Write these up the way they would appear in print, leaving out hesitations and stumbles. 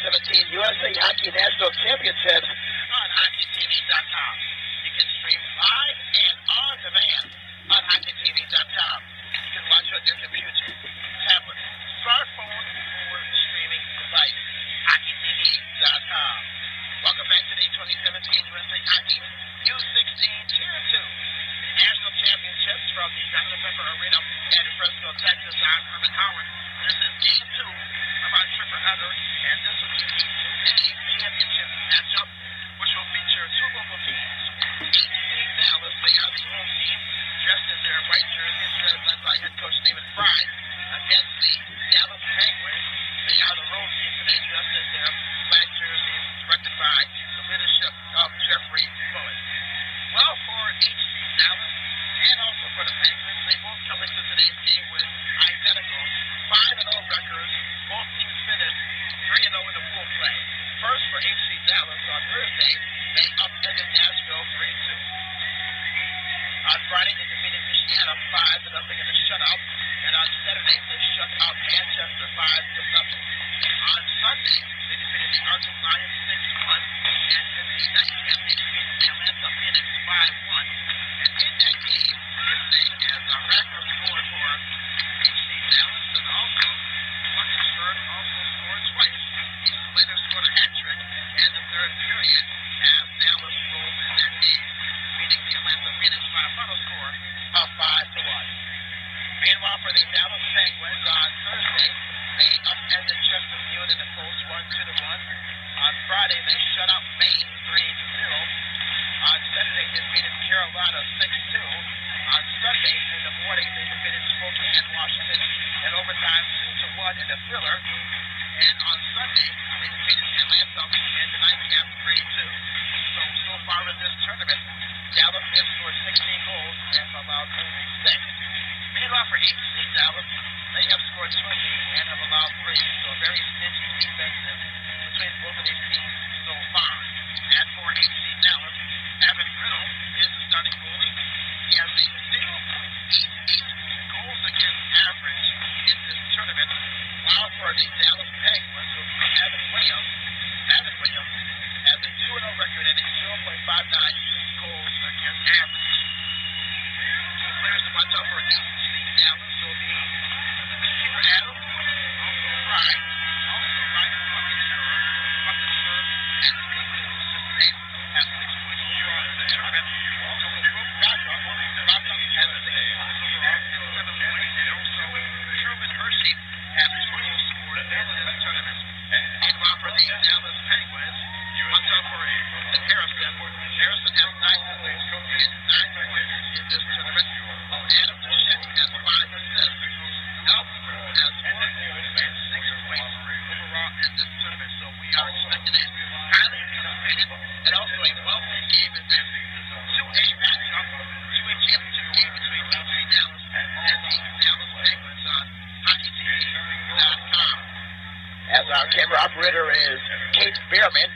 2017 USA Hockey National Championships on HockeyTV.com. You can stream live and on demand on HockeyTV.com. You can watch on your computer, tablet, smartphone, or streaming device. HockeyTV.com. Welcome back to the 2017 USA Hockey U16 Tier 2 National Championships from the Dr. Pepper Arena in Frisco, Texas. I'm Herman Howard. This is Game 2 of our triple header, and this will be the 2A championship matchup, which will feature two local teams. HC Dallas, they are the home team, dressed in their white jerseys, led by head coach David Fry, against the Dallas Penguins. They are the road team today, dressed in their black jerseys, directed by the leadership of Jeffrey Bullitt. Well, for HC Dallas and also for the Penguins, they both come into today's game with identical 5-0 records. Both teams finished 3-0 in the pool play. First for HC Dallas on Thursday, they upended Nashville 3-2. On Friday, they defeated Michiana 5-0 in a shutout, and on Saturday, they shut out Manchester 5-0. On Sunday, they defeated the Arctic Lions 6-1, and in the nightcap, they defeated Atlanta Phoenix 5-1. And in that game, it's named as a record score for HC Dallas, and also Luckenberg also scored twice. He later scored a hat trick in the third period as Dallas rolled in that game, defeating the Atlanta Phoenix by a final score of 5-1. Meanwhile, for the Dallas Penguins on Thursday, they upended Chesterfield in the close 1-1. On Friday, they shut out Maine 3-0. On Saturday, they defeated Carolina 6-2. On Sunday, in the morning, they defeated Spokane, Washington in overtime 2-1 in the thriller. And on Sunday, they defeated Atlanta in the nightcap 3-2. So far in this tournament, Dallas has scored 16 goals and allowed only 6. Meanwhile, for HC Dallas, they have scored 20 and have allowed 3. So a very stingy defensive between both of these teams so far. As for HC Dallas, Evan Riddle is the starting goalie. He has a 0.88 goals against average in this tournament. While for the Dallas Penguins will be Evan Williams. Evan Williams has a 2-0 record and a 0.59 goals against average. Two players to watch out for HC Dallas will be Peter Adams, also Fry, also Ryan Luckenberg. Luckenberg has 3 goals just today, has 6 points overall in the tournament. Also with Brooke Rocca has 6 points overall and 7 points. And also Truman Hershey has 2 goals scored in this tournament. Meanwhile, for the Dallas Penguins, watch out for Ethan Harrison. Harrison has 9 goals and 9 points in this tournament. Adam Duchette has 5 assists. Alvin Cole has 4 goals and 6 points overall in this tournament. So we are expecting a highly anticipated and also a well-played game in this 2A matchup, 2A championship game between HC Dallas and the Dallas Penguins on HockeyTV.com. As our camera operator is Kate Behrman,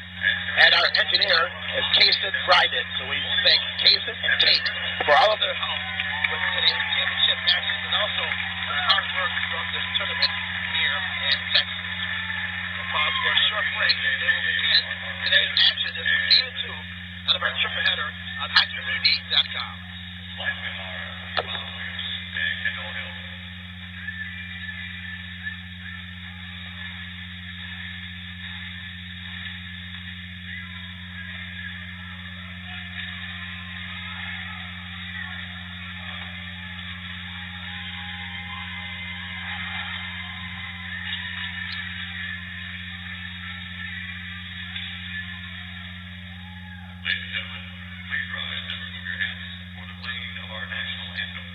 and our engineer is Kason Bryden. So we thank Kason and Kate for all of their help with today's championship matches and also their hard work throughout this tournament here in Texas. We'll pause for a short break and then we'll begin today's action. This is Game 2 out of our triple header on HockeyTV.com. Ladies and gentlemen, please rise and remove your hats for the playing of our national anthem.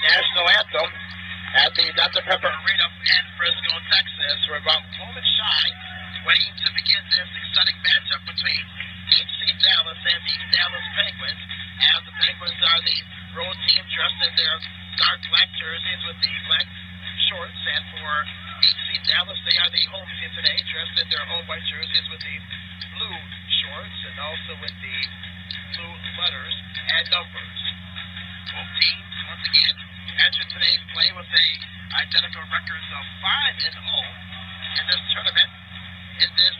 national anthem at the Dr. Pepper Arena in Frisco, Texas. We're about moments shy, waiting to begin this exciting matchup between HC Dallas and the Dallas Penguins, as the Penguins are the road team dressed in their dark black jerseys with the black shorts, and for HC Dallas, they are the home team today, dressed in their home white jerseys with the blue shorts and also with the blue letters and numbers. Both teams, once again, entered today's play with identical records of 5-0 in this tournament, in this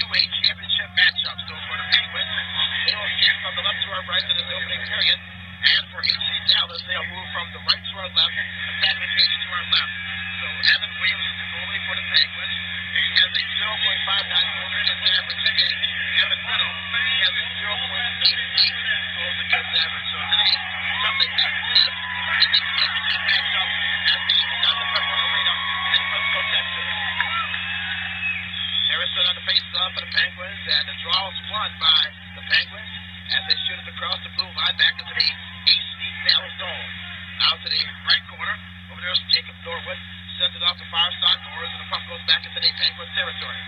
2A championship matchup. So for the Penguins, they will skip from the left to our right in this opening period, and for HC Dallas, they'll move from the right to our left, the Sandwich to our left. So Evan Williams is the goalie for the Penguins. He has a 0.59 goal against average against Evan Riddle. He has a 0.88 goals against average. So today, something that is in the championship matchup at the Dr. Pepper Arena in Frisco, Texas. Harrison on the face-off for the Penguins, and the draw is won by the Penguins as they shoot it across the blue line back into the HC Dallas zone. Out to the right corner. Over there is Jacob Norwood. Sends it off the far side boards, and the puck goes back into the Penguins territory.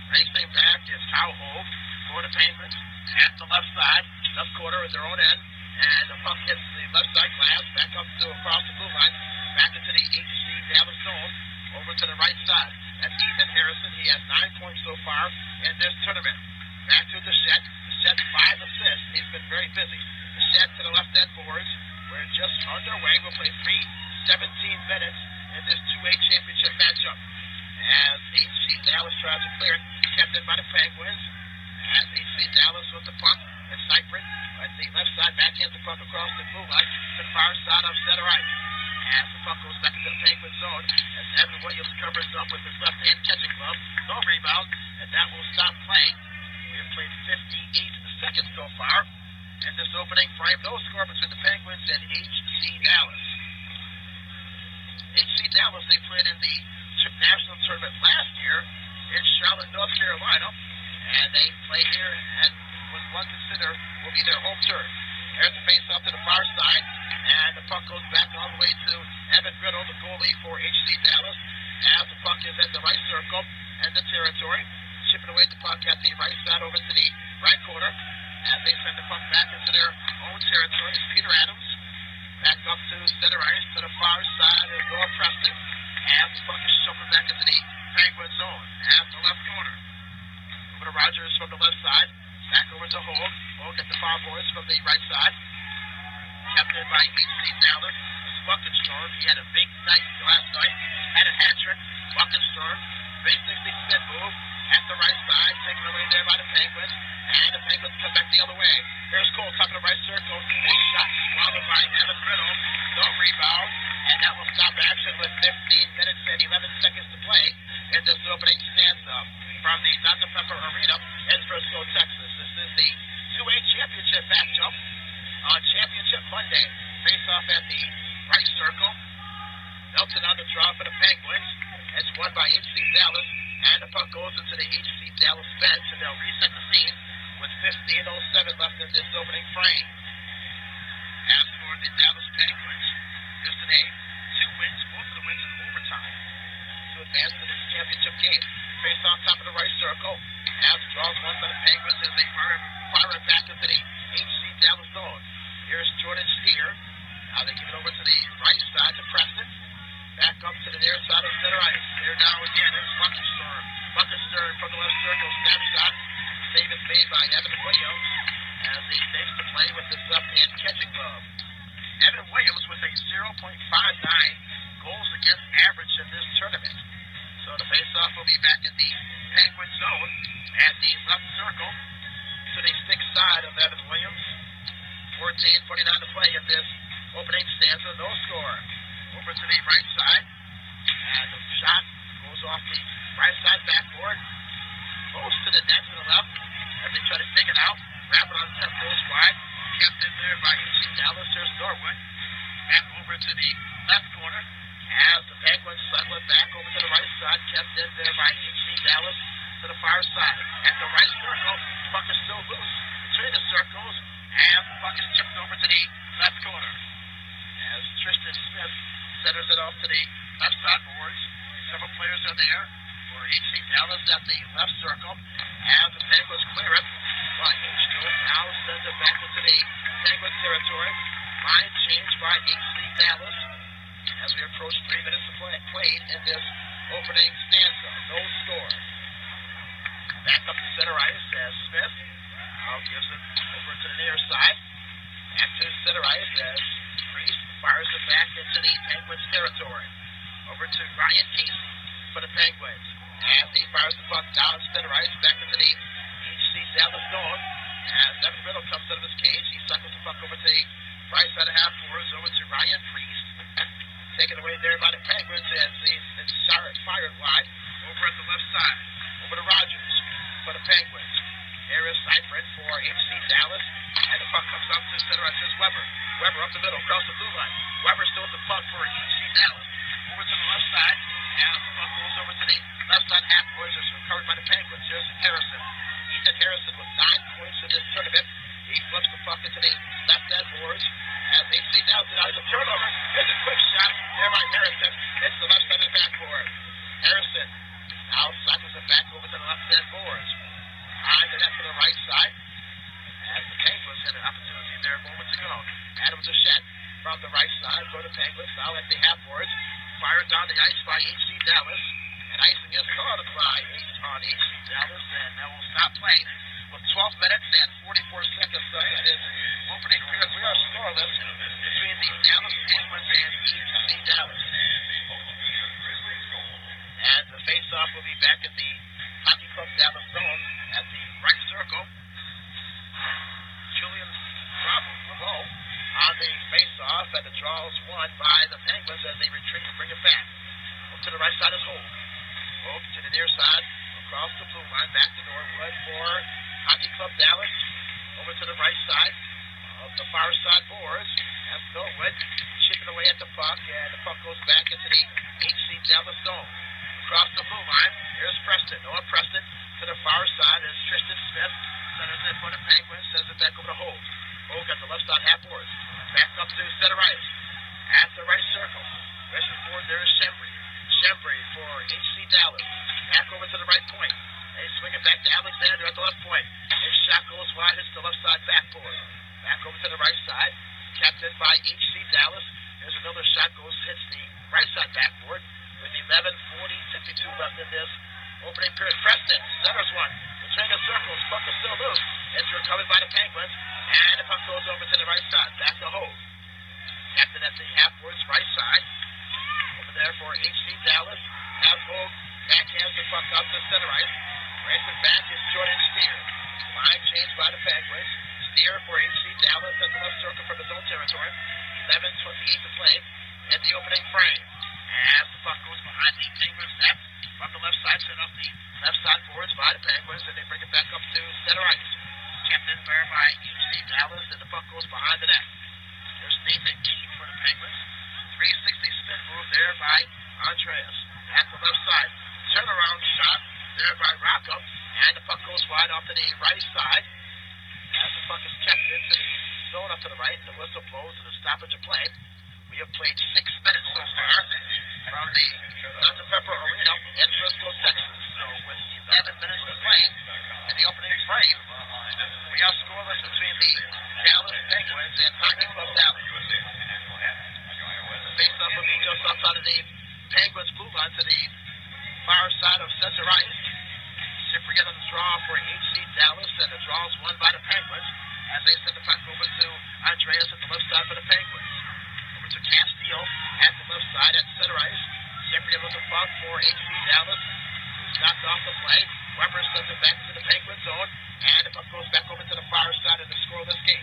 Racing back is Kyle Hove for the Penguins at the left side, left corner at their own end, and the puck hits the left side glass, back up to across the blue line, back into the HC Dallas zone, over to the right side. That's Ethan Harrison. He has 9 points so far in this tournament. Back to the Shed. The Shed 5 assists. He's been very busy. The Shed to the left end boards. We're just underway. We'll play 17 minutes in this 2A championship matchup. As HC Dallas tries to clear it, kept in by the Penguins. As HC Dallas with the puck, and Cyprin at the left side backhands the puck across the blue line to the far side of center ice. As the puck goes back into the Penguin zone, as Evan Williams covers up with his left hand catching glove, no rebound, and that will stop play. We have played 58 seconds so far in this opening frame. No score between the Penguins and HC Dallas. HC Dallas, they played in the national tournament last year in Charlotte, North Carolina, and they play here at what one consider will be their home turf. There's the face-off to the far side, and the puck goes back all the way to Evan Riddle, the goalie for HC Dallas, as the puck is at the right circle and the territory, chipping away the puck at the right side over to the right corner, as they send the puck back into their own territory. It's Peter Adams, back up to center ice to the far side of Noah Preston, as the puck is shuffled back into the Penguin zone, as the left corner. Over to Rogers from the left side, back over to Hogue. Hogue at the far boards from the right side. Kept in by HC Dallas. It's Buckenstorm. He had a big night last night. Had a hat-trick. Buckenstorm, 360 spin move at the right side. Taken away there by the Penguins. And the Penguins come back the other way. Here's Cole, top of the right circle. Big shot swallowed by Evan Riddle. No rebound. And that will stop action with 15 minutes and 11 seconds to play in this opening stanza from the Dr. Pepper Arena in Frisco, Texas. This is the 2A championship matchup on Championship Monday. Face off at the right circle. Nelson on the draw for the Penguins. It's won by HC Dallas, and the puck goes into the HC Dallas bench, and they'll reset the scene with 15:07 left in this opening frame. As for the Dallas Penguins, yesterday, 2 wins, both of the wins in overtime to advance to this championship game. Face off top of the right circle. As the draws won by the Penguins as they fire it back into the HC Dallas zone. Here's Jordan Steer. Now they give it over to the right side to Preston. Back up to the near side of center ice. There now again is Buckenstorm. Buckenstorm from the left circle. Snapshot. Save is made by Evan Williams as he makes the play with his left hand catching glove. Evan Williams with a 0.59 goals against average in this tournament. So the faceoff will be back in the Penguin zone at the left circle to the stick side of Evan Williams. 14:49 to play in this opening stanza. No score. Over to the right side. And the shot goes off the right side backboard. Close to the net to the left as they try to dig it out. Wrap it on 10 post wide. Kept in there by HC Dallas. There's Norwood. Back over to the left corner. As the Penguins settle it back over to the right side. Kept in there by HC Dallas to the far side. At the right circle, puck is still loose between the circles. And the puck is chipped over to the left corner. As Tristan Smith centers it off to the left side boards. Several players are there for HC Dallas at the left circle. As the Penguins clear it, but H2 now sends it back into the Penguins territory. Line change by HC Dallas as we approach 3 minutes of played in this opening stanza. No score. Back up to center ice as Smith now gives it over to the near side. Back to center ice as Priest fires it back into the Penguins territory. Over to Ryan Casey for the Penguins. As he fires the puck down center ice back into the HC Dallas zone. As Evan Riddle comes out of his cage, he suckles the puck over to the right side of half boards over to Ryan Priest. Taken away there by the Penguins as it's fired wide over at the left side. Over to Rogers for the Penguins. Here is Seifert for HC Dallas. And the puck comes up to center ice. There's Weber. Weber up the middle, across the blue line. Weber still with the puck for HC Dallas. Over to the left side. And the puck goes over to the left side half boards. It's recovered by the Penguins. Here's Harrison. Ethan Harrison with 9 points in this tournament. He flips the puck into the left end boards. As HC Dallas denies a turnover. Here's a quick shot there by Harrison. It's the left side of the backboard. Harrison now cycles it back over to the left end boards. Behind the net to the right side. As the Penguins had an opportunity there moments ago. Adam Duchette from the right side for the Penguins. Now at the half boards. Fired down the ice by HC Dallas. And icing is called on HC Dallas. And that will stop playing with 12 minutes and 44 seconds left in this opening period. We are scoreless between the Dallas Penguins and HC Dallas. And the face-off will be back at the Hockey Club Dallas zone at the right circle. Julian Bravo on the face-off, and the draw is won by the Penguins as they retreat and bring it back. Up to the right side is Hope. Hope to the near side, across the blue line, back to Norwood for Hockey Club Dallas. Over to the right side of the far side boards. That's Norwood chipping away at the puck, and the puck goes back into the HC Dallas zone. Across the blue line, here's Preston. Noah Preston to the far side is Tristan Smith. Centers it for the Penguins, sends it back over to Hope. Hope at the left side half boards. Back up to center ice. At the right circle. Racing forward there is Shembry. Shembry for HC Dallas. Back over to the right point. They swing it back to Alexander at the left point. His shot goes wide, hits the left side backboard. Back over to the right side. Captained by HC Dallas. There's another shot goes, hits the right side backboard. With 11:40-52 left in this opening period. Preston centers one. Between the circles, puck is still loose. It's recovered by the Penguins, and the puck goes over to the right side. Back to Hope. Captain at the half-boards right side. Over there for HC Dallas. Has Hope backhands the puck up to center ice. Racing back is Jordan Steer. Line change by the Penguins. Steer for HC Dallas at the left circle from his own territory. 11:28 to play at the opening frame. As the puck goes behind the Penguins net from the left side, set off the left side boards by the Penguins, and they bring it back up to center ice. Kept in there by HC Dallas, and the puck goes behind the net. There's Nathan Keith for the Penguins. 360 spin move there by Andreas. At the left side, turnaround shot there by Rocco, and the puck goes wide off to the right side. As the puck is kept into the zone up to the right, and the whistle blows and the stoppage of play. We have played 6 minutes so far from the Dr. Pepper Arena in Frisco, Texas. So with 11 minutes to play in the opening frame, we are scoreless between the Dallas Penguins and Hockey Club Dallas. The face-off will be just outside of the Penguins blue line to the far side of center ice. Schiffer getting the draw for HC Dallas, and the draw is won by the Penguins as they send the puck over to Andreas at the left side for the Penguins. To Castillo at the left side at center ice. Jeffrey with the puck for HC Dallas. Who's knocked off the play. Weber sends it back to the Penguin zone. And the puck goes back over to the far side of the scoreless game.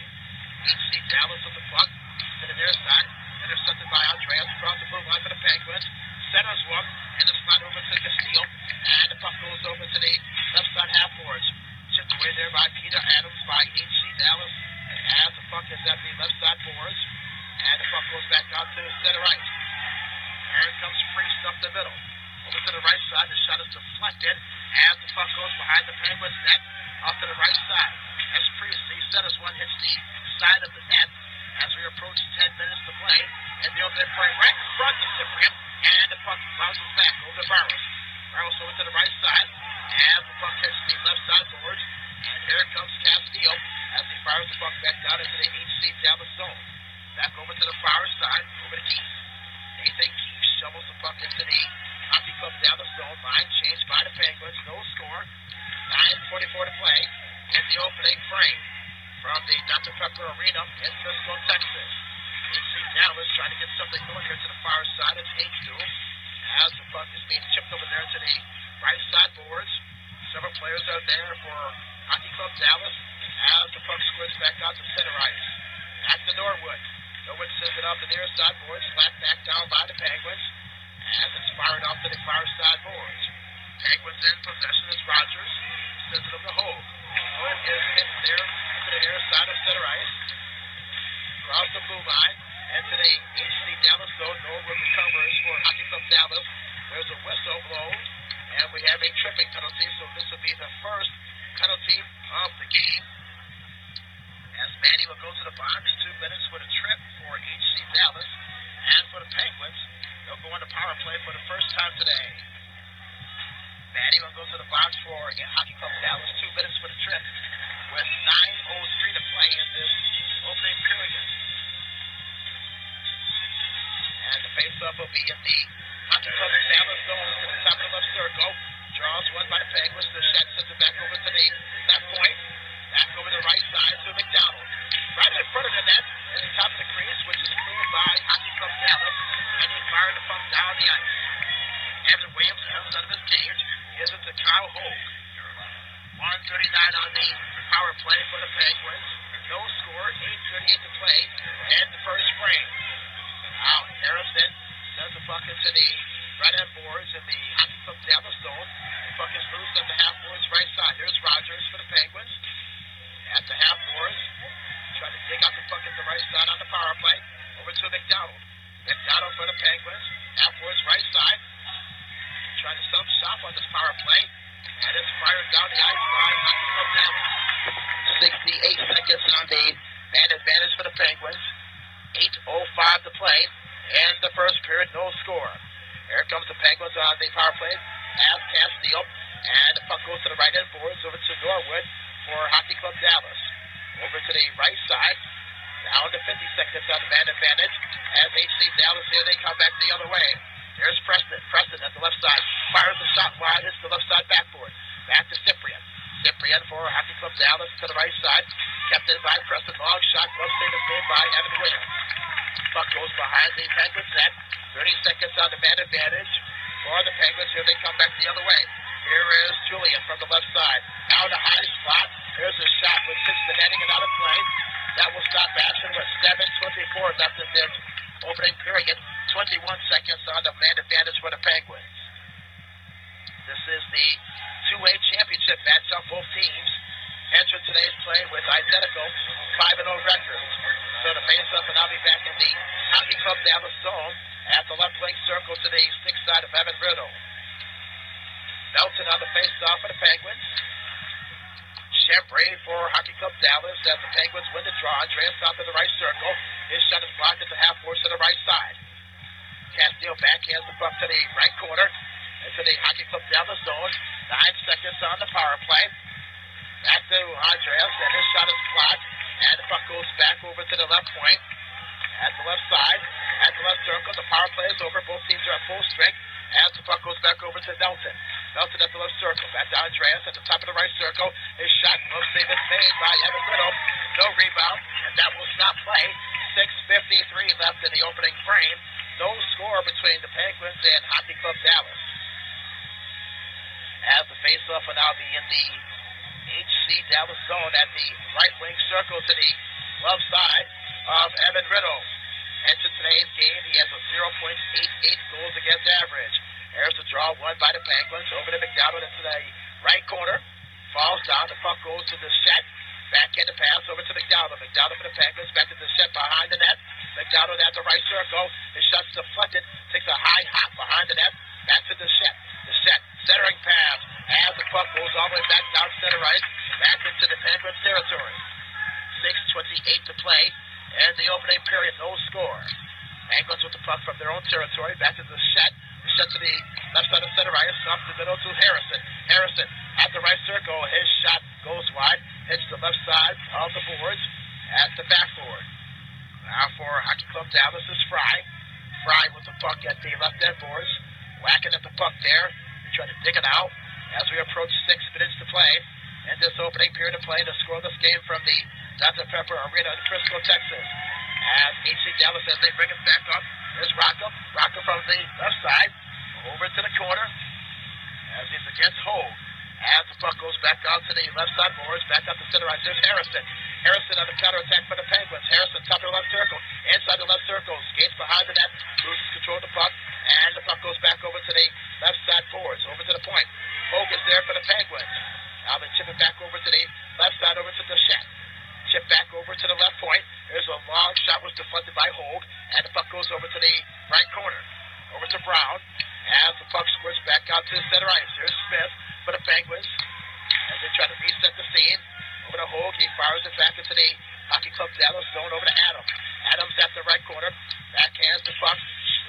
HC Dallas with the puck to the near side. Intercepted by Andreas across the blue line for the Penguins. Centers one. And the slide over to Castillo. And the puck goes over to the left side half boards. Chipped away there by Peter Adams by HC Dallas. As the puck is at the left side boards. And the puck goes back out to center ice. Here comes Priest up the middle. Over to the right side. The shot is deflected as the puck goes behind the Penguins net off to the right side. As Priest, he centers one, hits the side of the net. as we approach 10 minutes to play. And the opening frame right in front of Cyprian. And the puck bounces back over to Barros. Barros over to the right side. As the puck hits the left side boards. And here comes Castillo as he fires the puck back down into the HC Dallas zone. Back over to the far side, over to Keith. Nathan Keith shovels the puck into the Hockey Club Dallas zone. Line changed by the Penguins. No score. 9:44 to play in the opening frame from the Dr. Pepper Arena in Frisco, Texas. HC Dallas trying to get something going here to the far side as H2. As the puck is being chipped over there to the right side boards. Several players are there for Hockey Club Dallas as the puck squirts back out to center ice. Back to Norwood. Norwood sends it off the near side boards, slapped back down by the Penguins as it's fired off to the far side boards. Penguins in possession as Rogers sends it over to Hogue. Hogue is hit there to the near side of center ice. Across the blue line and to the HC Dallas zone. Norwood recovers for Hockey Club Dallas. There's a whistle blown and we have a tripping penalty, so this will be the first penalty of the game. As Manny will go to the box, 2 minutes for the trip for HC Dallas. And for the Penguins, they'll go on the power play for the first time today. Manny will go to the box for Hockey Club Dallas, 2 minutes for the trip, with 9:03 to play in this opening period. And the face-off will be in the Hockey Club Dallas zone to the top of the left circle. Draws one by the Penguins. The shot sends it back over to the left point. Back over the right side to McDonald. Right in front of the net at the top of the crease, which is cleared by Hockey Club Dallas. And he fired the puck down the ice. Evan Williams comes out of his cage. Gives it to Kyle Hogue. 1:39 on the power play for the Penguins. No score. 8:38 to play. And the first frame. Out. Harrison sends the puck into the right-hand boards in the Hockey Club Dallas zone. The puck is loose on the half boards right side. Here's Rogers for the Penguins. At the half boards. Trying to dig out the puck at the right side on the power play. Over to McDonald. McDonald for the Penguins. Half boards right side. Trying to shop on this power play. And it's fired down the ice by Hockey Club Dallas. 68 seconds on the man advantage for the Penguins. 8:05 to play. And the first period, no score. Here comes the Penguins on the power play. As Castillo. And the puck goes to the right-hand boards over to Norwood for Hockey Club Dallas. Over to the right side. Down to 50 seconds on the man advantage. As HC Dallas here, they come back the other way. There's Preston. Preston at the left side. Fires the shot wide. Hits the left side backboard. Back to Cyprian. Cyprian for Hockey Club Dallas to the right side. Kept in by Preston. Long shot. Glove save is made by Evan Williams. Puck goes behind the Penguins net. 30 seconds on the man advantage for the Penguins. Here they come back the other way. Here is Julian from the left side. Now the high spot. Here's a shot which hits the netting and out of play. That will stop action with 7:24 left in this opening period. 21 seconds on the man advantage for the Penguins. This is the 2A championship matchup. Both teams enter today's play with identical 5-0 records. So the face-up will now be back in the Hockey Club Dallas zone at the left wing circle to the stick side of Evan Riddle. Melton on the face-off for the Penguins. Chevrolet for Hockey Club Dallas as the Penguins win the draw. Andreas out to the right circle. His shot is blocked at the half boards to the right side. Castillo backhands the puck to the right corner into the Hockey Club Dallas zone. 9 seconds on the power play. Back to Andreas, and his shot is blocked. And the puck goes back over to the left point. At the left side, at the left circle, the power play is over. Both teams are at full strength. As the puck goes back over to Melton. Melton at the left circle. Back to Andreas at the top of the right circle. His shot, glove save is made by Evan Riddle. No rebound, and that will stop play. 6:53 left in the opening frame. No score between the Penguins and Hockey Club Dallas. As the faceoff will now be in the HC Dallas zone at the right wing circle to the left side of Evan Riddle. Entered today's game, he has a 0.88 goals against average. Here's the draw won by the Penguins. Over to McDonald into the right corner. Falls down, the puck goes to the set. Backhand pass over to McDonald. McDonald for the Penguins, back to the set behind the net. McDonald at the right circle. His shot's deflected. Takes a high hop behind the net. Back to the set. The set. Centering pass. As the puck goes all the way back down center ice. Back into the Penguins territory. 6:28 to play in the opening period. No score. Penguins with the puck from their own territory. Back to the Shet. The Shet to the left side of center ice. Off the middle to Harrison. Harrison at the right circle. His shot goes wide. Hits the left side of the boards at the backboard. Now for Hockey Club Dallas is Fry. Fry with the puck at the left end boards. Whacking at the puck there. They try to dig it out as we approach 6 minutes to play in this opening period of play to score this game from the Dr. Pepper Arena in Frisco, Texas. As HC Dallas, as they bring it back up, there's Rocco. Rocco from the left side, over to the corner, as he's against Hogue. As the puck goes back out to the left side boards, back out to center ice, there's Harrison. Harrison on the counterattack for the Penguins. Harrison, top of the left circle, inside the left circle, skates behind the net, loses control of the puck, and the puck goes back over to the left side boards, over to the point. Hogue is there for the Penguins. Now they chip it back over to the left side, over to the Shet. Chip back over to the left point. There's a long shot was deflected by Hogue, and the puck goes over to the right corner. Over to Brown, as the puck squirts back out to the center ice. Here's Smith for the Penguins, as they try to reset the scene. Over to Hogue, he fires it back into the Hockey Club Dallas zone, over to Adams. Adams at the right corner, backhands the puck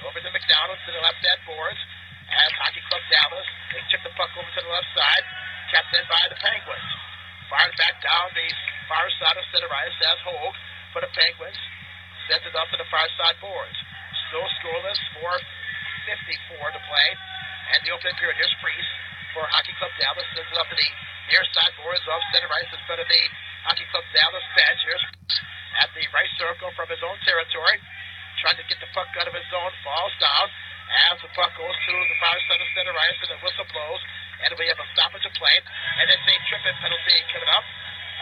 over to McDonald to the left end boards. As Hockey Club Dallas, they chip the puck over to the left side, kept in by the Penguins. Fires back down the far side of center ice as Hogue for the Penguins. Sends it up to the far side boards. Still scoreless, 4:54 to play. And the opening period, here's Priest for Hockey Club Dallas. Sends it up to the near side boards off center ice in front of the Hockey Club Dallas bench. Here's at the right circle from his own territory. Trying to get the puck out of his zone. Falls down as the puck goes to the far side of center ice and the whistle blows. And we have a stoppage of play. And it's a tripping penalty coming up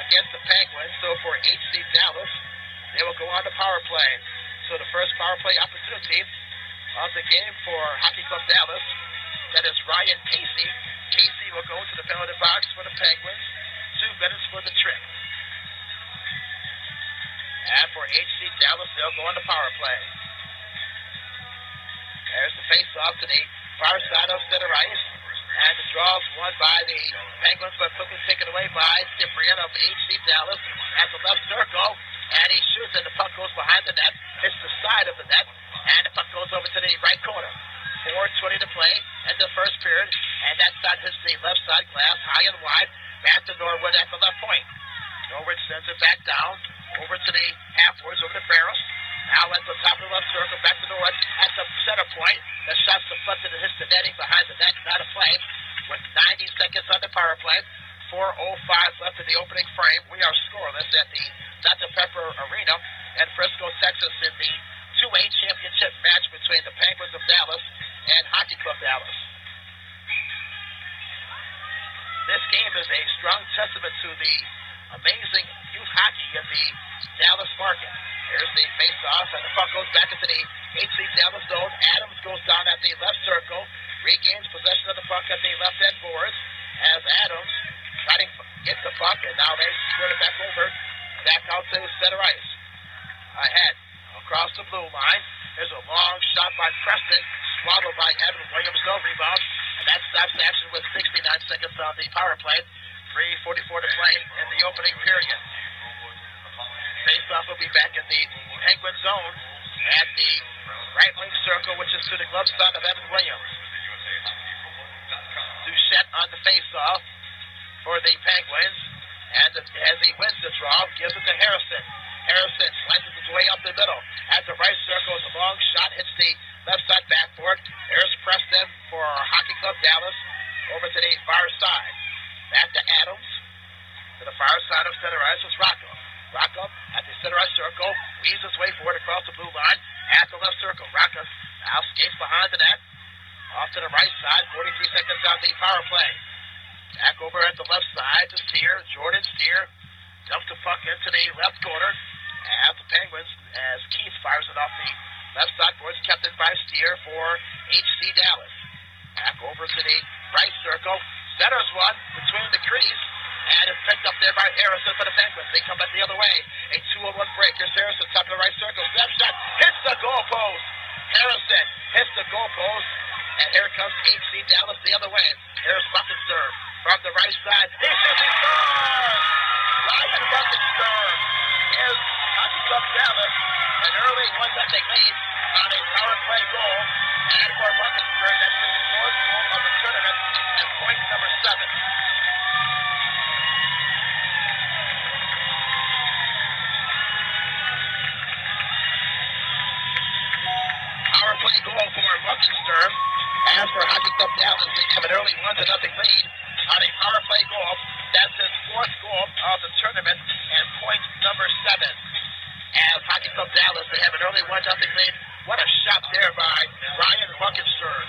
against the Penguins. So for HC Dallas, they will go on to power play. So the first power play opportunity of the game for Hockey Club Dallas. That is Ryan Casey. Casey will go to the penalty box for the Penguins. 2 minutes for the trick. And for HC Dallas, they'll go on to power play. There's the face-off to the far side of center ice. And the draw is won by the Penguins, but quickly taken away by Cyprian of HC Dallas at the left circle. And he shoots, and the puck goes behind the net, hits the side of the net, and the puck goes over to the right corner. 4:20 to play in the first period, and that side hits the left side glass, high and wide, back to Norwood at the left point. Norwood sends it back down, over to the half-boards, over to Barros. Now at the top of the left circle, back to Norwood at the center point. The shot's deflected and hits the netting behind the net, not a play. With 90 seconds on the power play, 4:05 left in the opening frame. We are scoreless at the Dr. Pepper Arena in Frisco, Texas, in the 2A championship match between the Penguins of Dallas and Hockey Club Dallas. This game is a strong testament to the amazing youth hockey of the Dallas market. Here's the face-off, and the puck goes back into the HC Dallas zone. Adams goes down at the left circle, regains possession of the puck at the left end boards, as Adams trying to get the puck, and now they squirt it back over, back out to center ice. Ahead, across the blue line, there's a long shot by Preston, swallowed by Evan Williams, no rebound, and that stops action with 69 seconds on the power play. 3:44 to play in the opening period. Face-off will be back in the Penguin zone at the right wing circle, which is to the glove side of Evan Williams. Duchette on the face-off for the Penguins, and as he wins the draw, gives it to Harrison. Harrison slices his way up the middle. At the right circle, the long shot hits the left side backboard. There's Preston for Hockey Club Dallas over to the far side. Back to Adams. To the far side of center ice is Rocco. Rocco at the center ice circle, weaves his way forward across the blue line at the left circle. Rocco now skates behind the net. Off to the right side, 43 seconds on the power play. Back over at the left side to Steer. Jordan Steer dumps the puck into the left corner. As the Penguins, as Keith fires it off the left side boards, kept in by Steer for HC Dallas. Back over to the right circle. Centers one between the crease. And it's picked up there by Harrison for the Penguins. They come back the other way. A 2-on-1 break. Here's Harrison, top of the right circle. Snap shot. Hits the goalpost. Harrison hits the goalpost. And here comes HC Dallas the other way. Here's Buckenster from the right side. He shoots, he scores! Ryan Buckenster. Here's Hockey Club Dallas lead on a power play goal. And for Buckensburg, that's his fourth goal of the tournament and point number 7. Power play goal for Buckensburg. As for Hockey Club Dallas, they have an early 1-0 lead on a power play goal. That's his fourth goal of the tournament and point number 7. As Hockey Club Dallas, they have an early 1-0 lead. What a shot there by Ryan Buckensburg.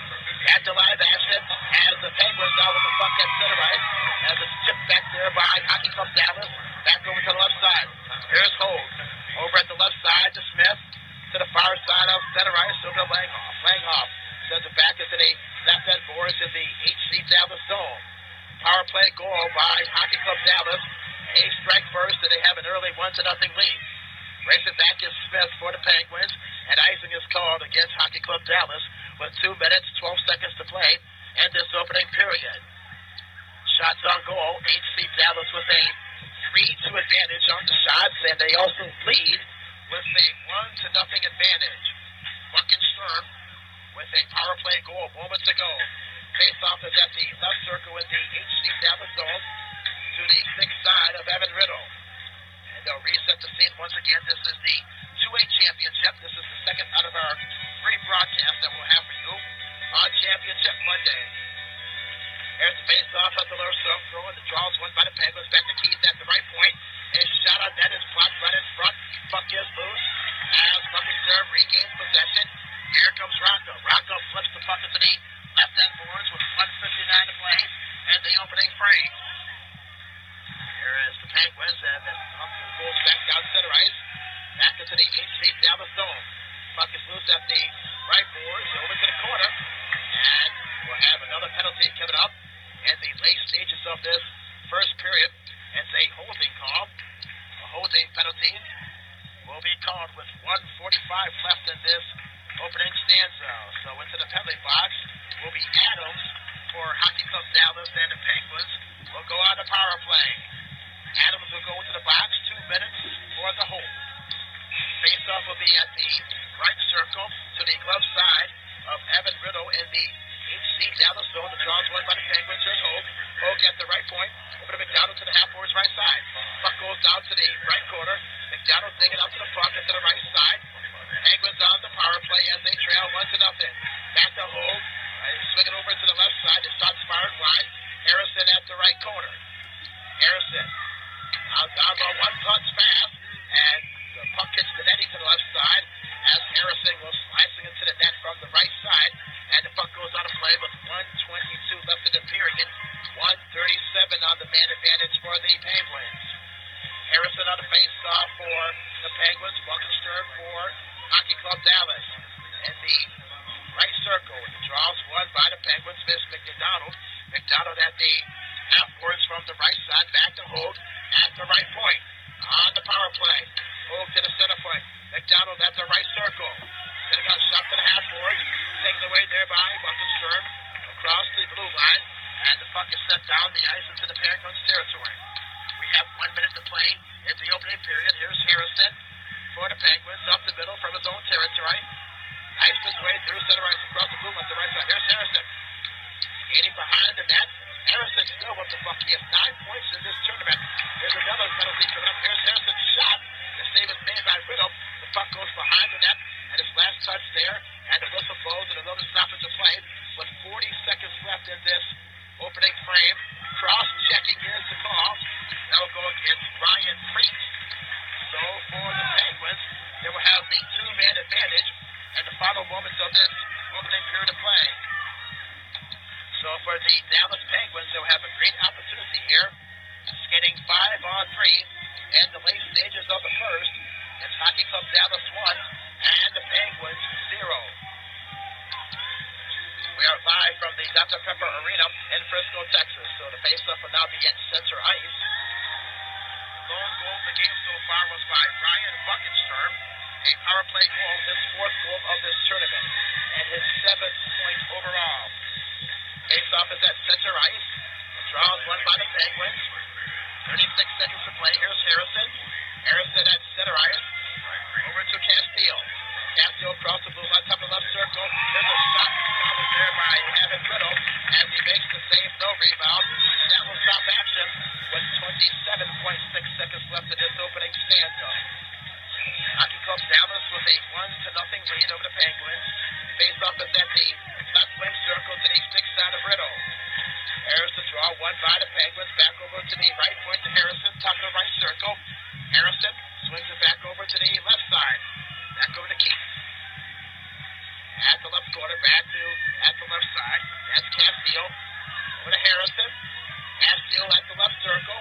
At the live action as the Penguins out with the puck at center ice. As it's chipped back there by Hockey Club Dallas. Back over to the left side. Here's Hogue. Over at the left side to Smith. To the far side of center ice. Over to Langhoff. Langhoff sends it back into the left end boards in the HC Dallas zone. Power play goal by Hockey Club Dallas. A strike first, and they have an early 1-0 lead. Racing back is Smith for the Penguins, and icing is called against Hockey Club Dallas with 2 minutes, 12 seconds to play in this opening period. Shots on goal, HC Dallas with a 3-2 advantage on the shots, and they also lead with a 1-0 advantage. Buckensturm with a power play goal moments ago. Face-off is at the left circle in the HC Dallas zone to the 6th side of Evan Riddle. And they'll reset the scene once again. This is the 2A championship. This is the second out of our 3 broadcasts that we'll have for you on Championship Monday. Here's the face-off at the lower circle. Throw in the draws one by the Penguins. Back to Keith at the right point. His shot on net is blocked right in front. Puck is loose as Buckensturm regains possession. Here comes Rocco. Rocco flips the puck into the left end boards with 1:59 to play and the opening frame. Here is the Penguins, and then goes back down center ice. Back into the HC Dallas zone. Puck is loose at the right boards, over to the corner. And we'll have another penalty coming up in the late stages of this first period. It's a holding call. A holding penalty will be called with 1:45 left in this opening stanza. So into the penalty box will be Adams for Hockey Club Dallas, and the Penguins will go on the power play. Adams will go into the box, 2 minutes for the hold. Face-off will be at the right circle to the glove side of Evan Riddle in the HC Dallas zone. The draws one by the Penguins. Here's Hogue. Hogue at the right point. Over to McDonald to the half boards right side. Puck goes down to the right corner. McDonald digging out to the puck to the right side. Penguins on the power play as they trail 1-0. Back to Hogue. Swinging over to the left side. The shot's fired wide. Harrison at the right corner. Harrison down low, one punch fast, and the puck hits the netting to the left side as Harrison will slicing into the net from the right side, and the puck goes out of play with 1:22 left in the period. 1:37 on the man advantage for the Penguins. Harrison on the face-off for the Penguins. Buckensturm for Hockey Club Dallas. In the right circle, the draws one by the Penguins. Miss McDonald. McDonald at the half boards from the right side. Back to Hogue at the right point. On the power play. Hogue to the center point. McDonald at the right circle. Then got shot to the half board. Taken away there by Buckensturm across the blue line. And the puck is set down the ice into the Penguins territory. We have 1 minute to play in the opening period. Here's Harrison for the Penguins up the middle from his own territory. Iced his way through center ice across the blue line to the right side. Here's Harrison. Skating behind the net. Harrison still with the puck. He has 9 points in this tournament. There's another penalty coming up. Here's Harrison's shot. The save is made by Riddle. The puck goes behind the net. And his last touch there. And the whistle blows and another stoppage of play. With 40 seconds left in this opening frame. Cross-checking is the call. That will go against Ryan Priest. So for the Penguins, they will have the 2-man advantage in the final moments of this opening period of play. So for the Dallas Penguins, they'll have a great opportunity here. Skating 5-on-3 in the late stages of the first. It's Hockey Club Dallas 1 and the Penguins 0. We are live from the Dr. Pepper Arena in Frisco, Texas. So the faceoff will now be at center ice. Lone goal of the game so far was by Ryan Buckensturm. A power play goal, his 4th goal of this tournament, and his 7th point overall. Face-off is at center ice. The draws one by the Penguins. 36 seconds to play. Here's Harrison. Harrison at center ice. Over to Castillo. Castillo stanza. Hockey Club Dallas with a 1-0 lead over the Penguins. Face-off is at the left wing circle to the stick side of Riddle. Harrison draw one by the Penguins. Back over to the right point to Harrison. Top of the right circle. Harrison swings it back over to the left side. Back over to Keith. At the left corner. At the left side. That's Castillo. Over to Harrison. Castillo at the left circle.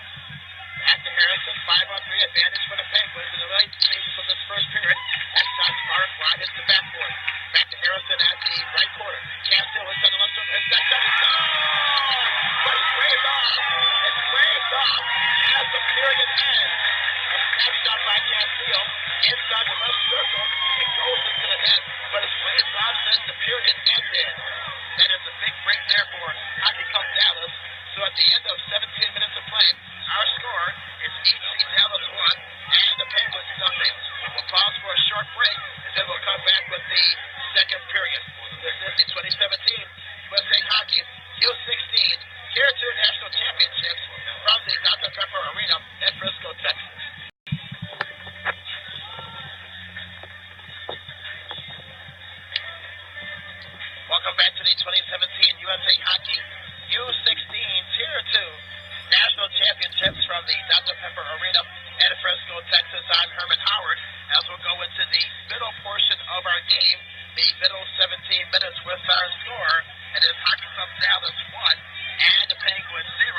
Back to Harrison. 5-on-3 advantage for the Penguins in the late stages of this first period. That shot spark wide into the backboard. Back to Harrison at the right corner. Castillo inside the left circle. Hits that shot. It's gone! But it's waved off. It's waved off as the period ends. A snap shot by Castillo inside the left circle. It goes into the net, but it's waved off since the period ended. That is a big break there for Hockey Club Dallas. So at the end of 17 minutes of play, our score is HC Dallas 1 and the Penguins 0. We'll pause for a short break, and then we'll come back with the second period. This is the 2017 USA Hockey U16 Tier 2 National Championships from the Dr. Pepper Arena in Frisco, Texas. Welcome back to the 2017 USA Hockey U16 Tier 2 National Championships from the Dr. Pepper Arena in Frisco, Texas. I'm Herman Howard as we'll go into the middle portion of our game, the middle 17 minutes with our score. It is Hockey Club Dallas 1 and the Penguins 0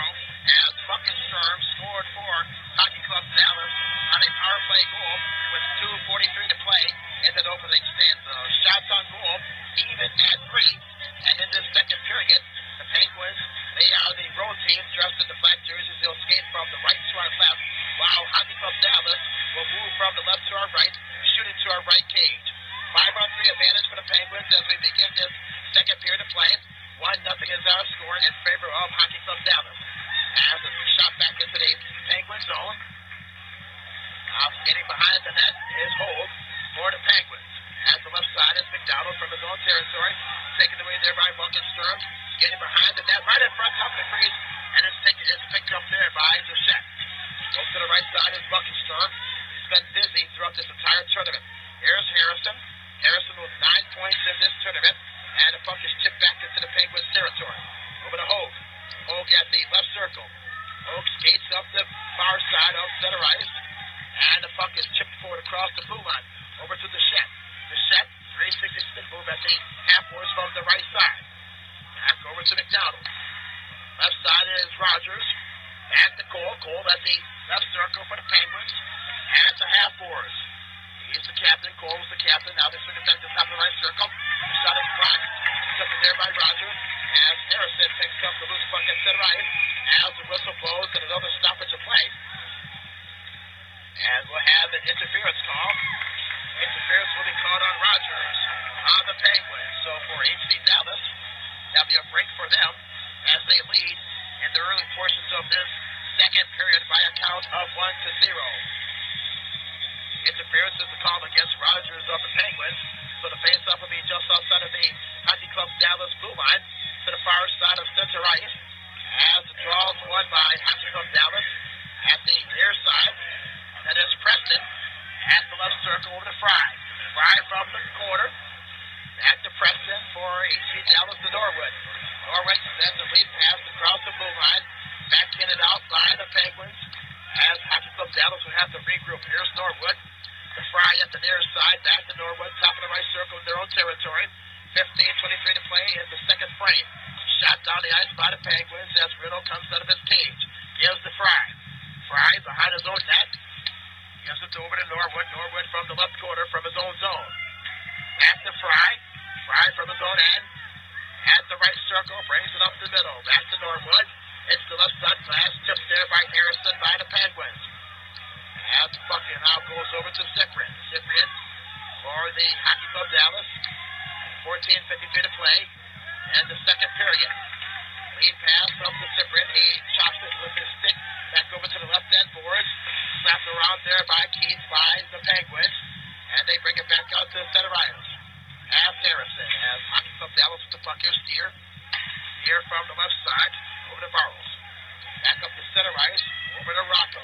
as Buckensturm scored for Hockey Club Dallas on a power play goal with 2:43 to play in that opening stanza. Shots on goal even at 3, and in this second period, the Penguins, they are the road team dressed in the black jerseys. They'll skate from the right to our left, while Hockey Club Dallas will move from the left to our right, shooting to our right cage. 5-on-3 advantage for the Penguins as we begin this second period of play. 1-0 is our score in favor of Hockey Club Dallas. As a shot back into the Penguin zone. Getting behind the net is Holt for the Penguins. As the left side is McDonald from his own territory. Taken away there by Buckensturm. Getting behind the net right in front of the crease. And it's picked up there by Duchette. Over to the right side is Buckensturm. He's been busy throughout this entire tournament. Here's Harrison. Harrison with 9 points in this tournament. And the puck is chipped back into the Penguins territory. Over to Hogue. Hogue at the left circle. Hogue skates up the far side of center ice. And the puck is chipped forward across the blue line. Over to Duchette. Duchette, 360 spin move at the half-boards from the right side. Back over to McDonald. Left side is Rogers. Back to Cole. Cole at the left circle for the Penguins. At the half-boards. He's the captain. Cole's the captain. Now they swing it back to the top of the right circle. The shot is blocked. Took it there by Rogers. As Harrison picks up the loose puck at center ice. As the whistle blows and another stoppage of play. And we'll have an interference call. Interference will be called on Rogers on the Penguins. So for HC Dallas, that'll be a break for them as they lead in the early portions of this second period by a count of 1-0. Interference is the call against Rogers of the Penguins. So the face-off will be just outside of the Hockey Club Dallas blue line to the far side of center ice. As the draw is won by Hockey Club Dallas at the near side. That is Preston at the left circle over to Fry. Fry from the corner. Back to Preston for HC Dallas to Norwood. Norwood sends a lead pass across the blue line. Backhanded out by the Penguins. As Hockey Club Dallas will have to regroup. Here's Norwood. The Fry at the near side. Back to Norwood. Top of the right circle in their own territory. 15:23 to play in the second frame. Shot down the ice by the Penguins as Riddle comes out of his cage. Gives to Fry. Fry behind his own net. Gives it over to Norwood. Norwood from the left corner from his own zone. Back to Fry. Fry from his own end. At the right circle. Brings it up the middle. Back to Norwood. It's the left side glass. Tipped there by Harrison by the Penguins. As the puck now goes over to Cyprian. Cyprian for the Hockey Club Dallas. 14:53 to play in the second period. Lead pass up to Cyprian. He chops it with his stick. Back over to the left end boards. Slapped around there by Keith by the Penguins. And they bring it back out to center ice. As Harrison. As Hockey Club Dallas with the puck here. Steer from the left side. Over to Barrows. Back up to center ice. Over to Rocco.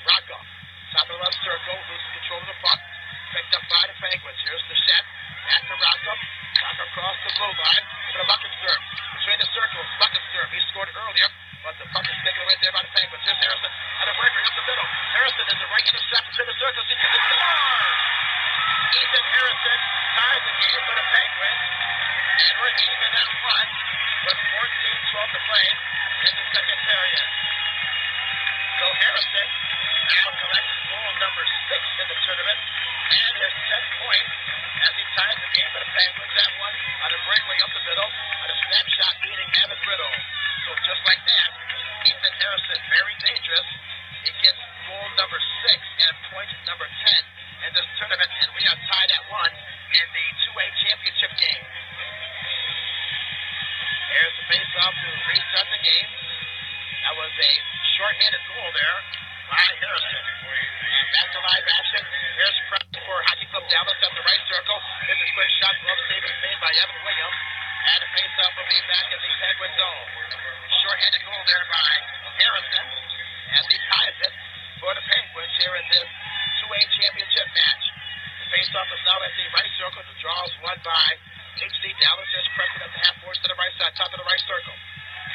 Top of the left circle. Loses picked up by the Penguins. Here's the set. Back to Rocco. Rocco across the blue line. For the bucket serve. Between the circles. Bucket serve. He scored earlier. But the puck is taken away there by the Penguins. Here's Harrison. And a breaker up the middle. Harrison is the right intercept between the circles. He can score! Ethan Harrison ties the game for the Penguins. And we're even at one with 14:12 to play in the second period. So Harrison now collects goal number 6 in the tournament and his 10th point as he ties the game for the Penguins at one on a breakaway up the middle on a snapshot beating Evan Riddle. So just like that, Ethan Harrison, very dangerous. He gets goal number 6 and point number 10 in this tournament, and we are tied at one in the 2A championship game. Here's the face-off to restart the game. That was a short-handed goal there by Harrison. And back to live action. Here's press for Hockey Club Dallas at the right circle. Here's a quick shot. Glove save is made by Evan Williams. And the face-off will be back at the Penguin zone. Short-handed goal there by Harrison. As he ties it for the Penguins here in this 2A championship match. The face-off is now at the right circle. The draw is won by HC Dallas. There's Preston at the half boards to the right side, top of the right circle.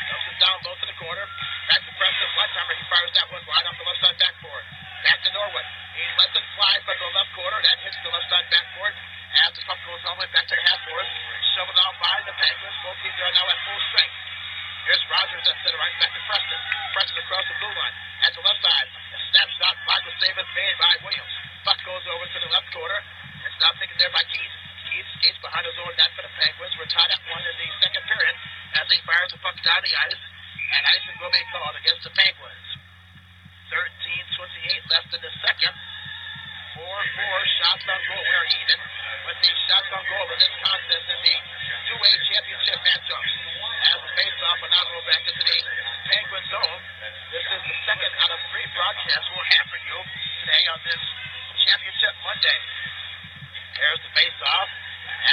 Dumps it down low to the corner. Back to Preston. One-timer. He fires that one wide off the left side backboard. Back to Norwood. He lets it fly from the left corner. That hits the left side backboard. As the puck goes all the way back to the half boards. Shoveled out by the Penguins. Both teams are now at full strength. Here's Rogers at center ice. Back to Preston. Preston across the blue line. At the left side. A snap shot. Block the save is made by Williams. Puck goes over to the left corner. It's now taken there by Keith. Keith skates behind his own net for the Penguins. We're tied at one in the second period as he fires the puck down the ice. And icing will be called against the Penguins. 13:28 left in the second. 4-4 shots on goal. We're even with the shots on goal in this contest in the 2A championship matchup. As the face-off will now go back into the Penguin zone. This is the second out of 3 broadcasts we'll have for you today on this championship Monday. There's the face-off.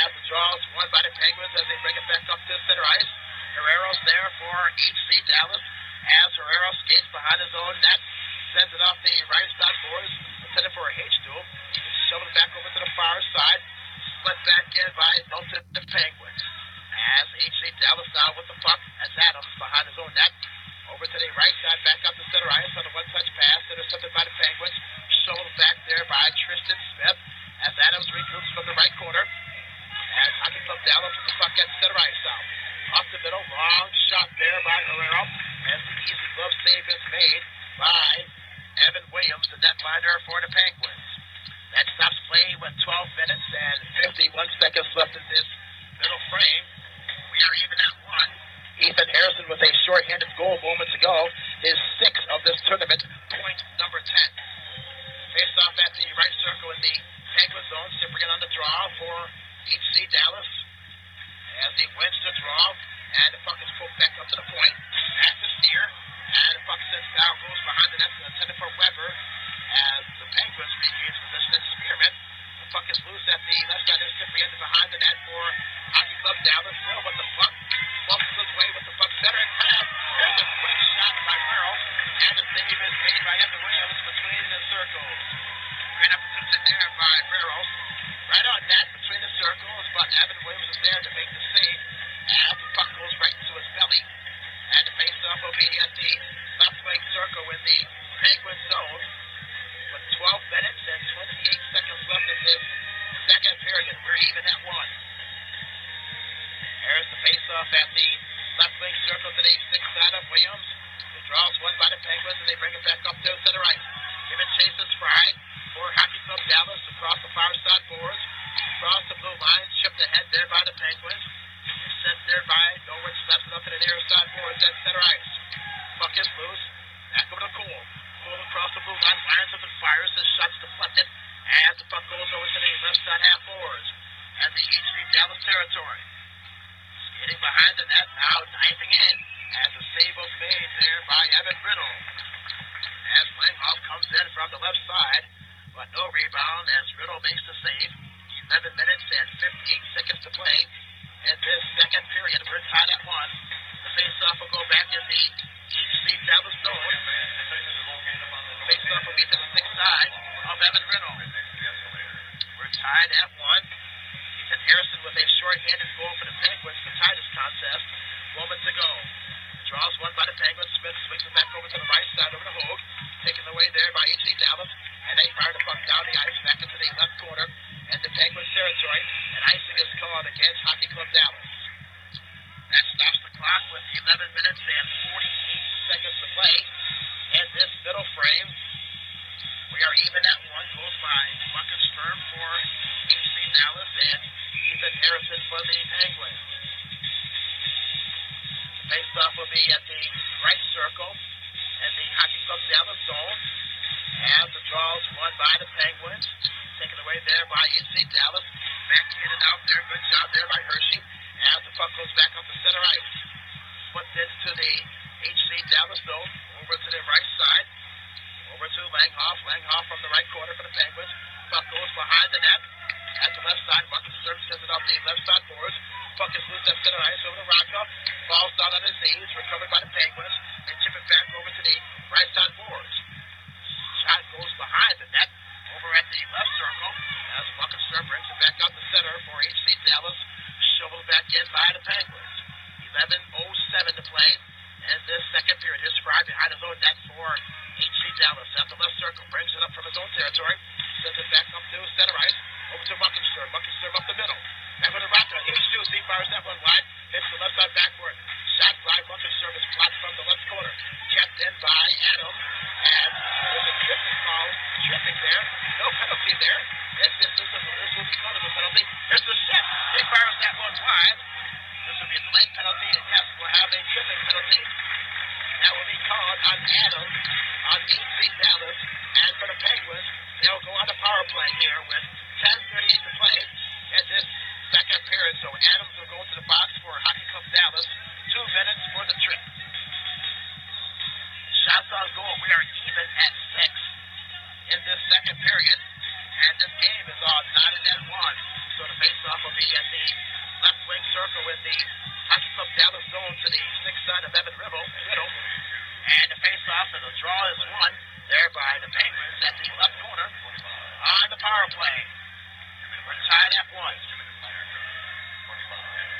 As the draw is won by the Penguins as they bring it back up to center ice. Herrero's there for HC Dallas. As Herrero skates behind his own net. Sends it off the right side boards. Intended for a H-duel. Shoving it back over to the far side. Split back in by both of the Penguins. As HC Dallas now with the puck. As Adams behind his own net. Over to the right side. Back up to center ice on a one-touch pass. Intercepted by the Penguins. Shoveled back there by Tristan Smith. As Adams regroups from the right corner. As Hockey Club Dallas with the puck at center ice now. Off the middle. Long shot there by Herrero. As the easy glove save is made by Evan Williams, the netminder for the Penguins. That stops play with 12 minutes and 51 seconds left in this middle frame. We are even at one. Ethan Harrison with a short-handed goal moments ago. His 6th of this tournament, point number 10. Faced off at the right circle in the Penguin zone. Cyprian on the draw for HC Dallas. As he wins the draw, and the puck is pulled back up to the point. That's the steer. And the puck sends down, goes behind the net, intended for Weber. As the Penguins regains position at Spearman. The puck is loose at the left side of Cyprian behind the net for Hockey Club Dallas. Still with the puck. Bumps his way with the puck center and pass. There's a quick shot by Merrill. And the save is made by Evan Williams between the circles. Great opportunity there by Merrill. Right on net between the circles, but Evan Williams is there to make the save. As the puck goes right into his belly. And the face-off will be at the left wing circle in the Penguin zone. With 12 minutes and 28 seconds left in this second period. We're even at one. There's the face-off at the left wing circle to the 6th side of Williams. The draw is won by the Penguins, and they bring it back up to center ice. Giving chase is Fry for Hockey Club Dallas across the far side boards. Across the blue line, chipped ahead there by the Penguins. Sent there by Norwood, slaps it up to the near side boards at center ice. Puck is loose. Back over to Cole. Cole across the blue line, lines up and fires. His shot's deflected as the puck goes over to the left side half boards. And the HC Dallas territory. Skating behind the net, now diving in as the save was made there by Evan Riddle. As Langhoff comes in from the left side, but no rebound as Riddle makes the save. 11 minutes and 58 seconds to play. In this second period, we're tied at one. The face-off will go back in the HC Dallas zone. The face-off will be to the 6th side of Evan Riddle. We're tied at 1. Ethan Harrison with a short-handed goal for the Penguins to tie this contest. Moment to go. Draws one by the Penguins. Smith swings it back over to the right side, over to Hogue. Taken away there by H.C. Dallas. And they fire the puck down the ice back into the left corner and the Penguins territory. And icing is called against Hockey Club Dallas. That stops the clock with 11 minutes and 48 seconds to play in this middle frame. We are even at 1. Goals by Buckensturm for H.C. Dallas and Ethan Harrison for the Penguins. Face-off will be at the right circle in the Hockey Club Dallas zone. As the draw is won by the Penguins. Taken away there by H.C. Dallas. Backhanded out there. Good job there by Hershey. As the puck goes back up the center ice. Flipped into the H.C. Dallas zone. Over to the right side. Over to Langhoff. Langhoff from the right corner for the Penguins. Puck goes behind the net. At the left side, Buckensturm sends it off the left side boards. Puck is loose at center ice over to Rocco. Falls down on his knees. Recovered by the Penguins. They chip it back over to the right side boards. Shot goes behind the net. Over at the left circle. As Buckensturm brings it back out the center for H.C. Dallas. Shoveled back in by the Penguins. 11:07 to play. And this second period is Fry behind his own net for H.C. Dallas. At the left circle. Brings it up from his own territory. Sends it back up to center ice. Over to Buckensturm. Buckensturm up the middle. Back with the Rocco. He shoots. He fires that one wide. Hits the left side backward. Shot by Buckensturm is blocked from the left corner. Kept in by Adam. And there's a tripping call. Tripping there. No penalty there. This will be called as a penalty. Here's the shift. He fires that one wide. This will be a delayed penalty. And yes, we'll have a tripping penalty. That will be called on Adam on H.C. Dallas. And for the Penguins, they'll go on the power play here with 10:38 to play in this second period. So Adams will go into the box for Hockey Club Dallas. 2 minutes for the trip. Shots on goal. We are even at 6 in this second period. And this game is all knotted at 1. So the faceoff will be at the left wing circle with the Hockey Club Dallas zone to the 6th side of Evan Riddle. And the faceoff and the draw is won there by the Penguins at the left corner on the power play. We're tied at 1.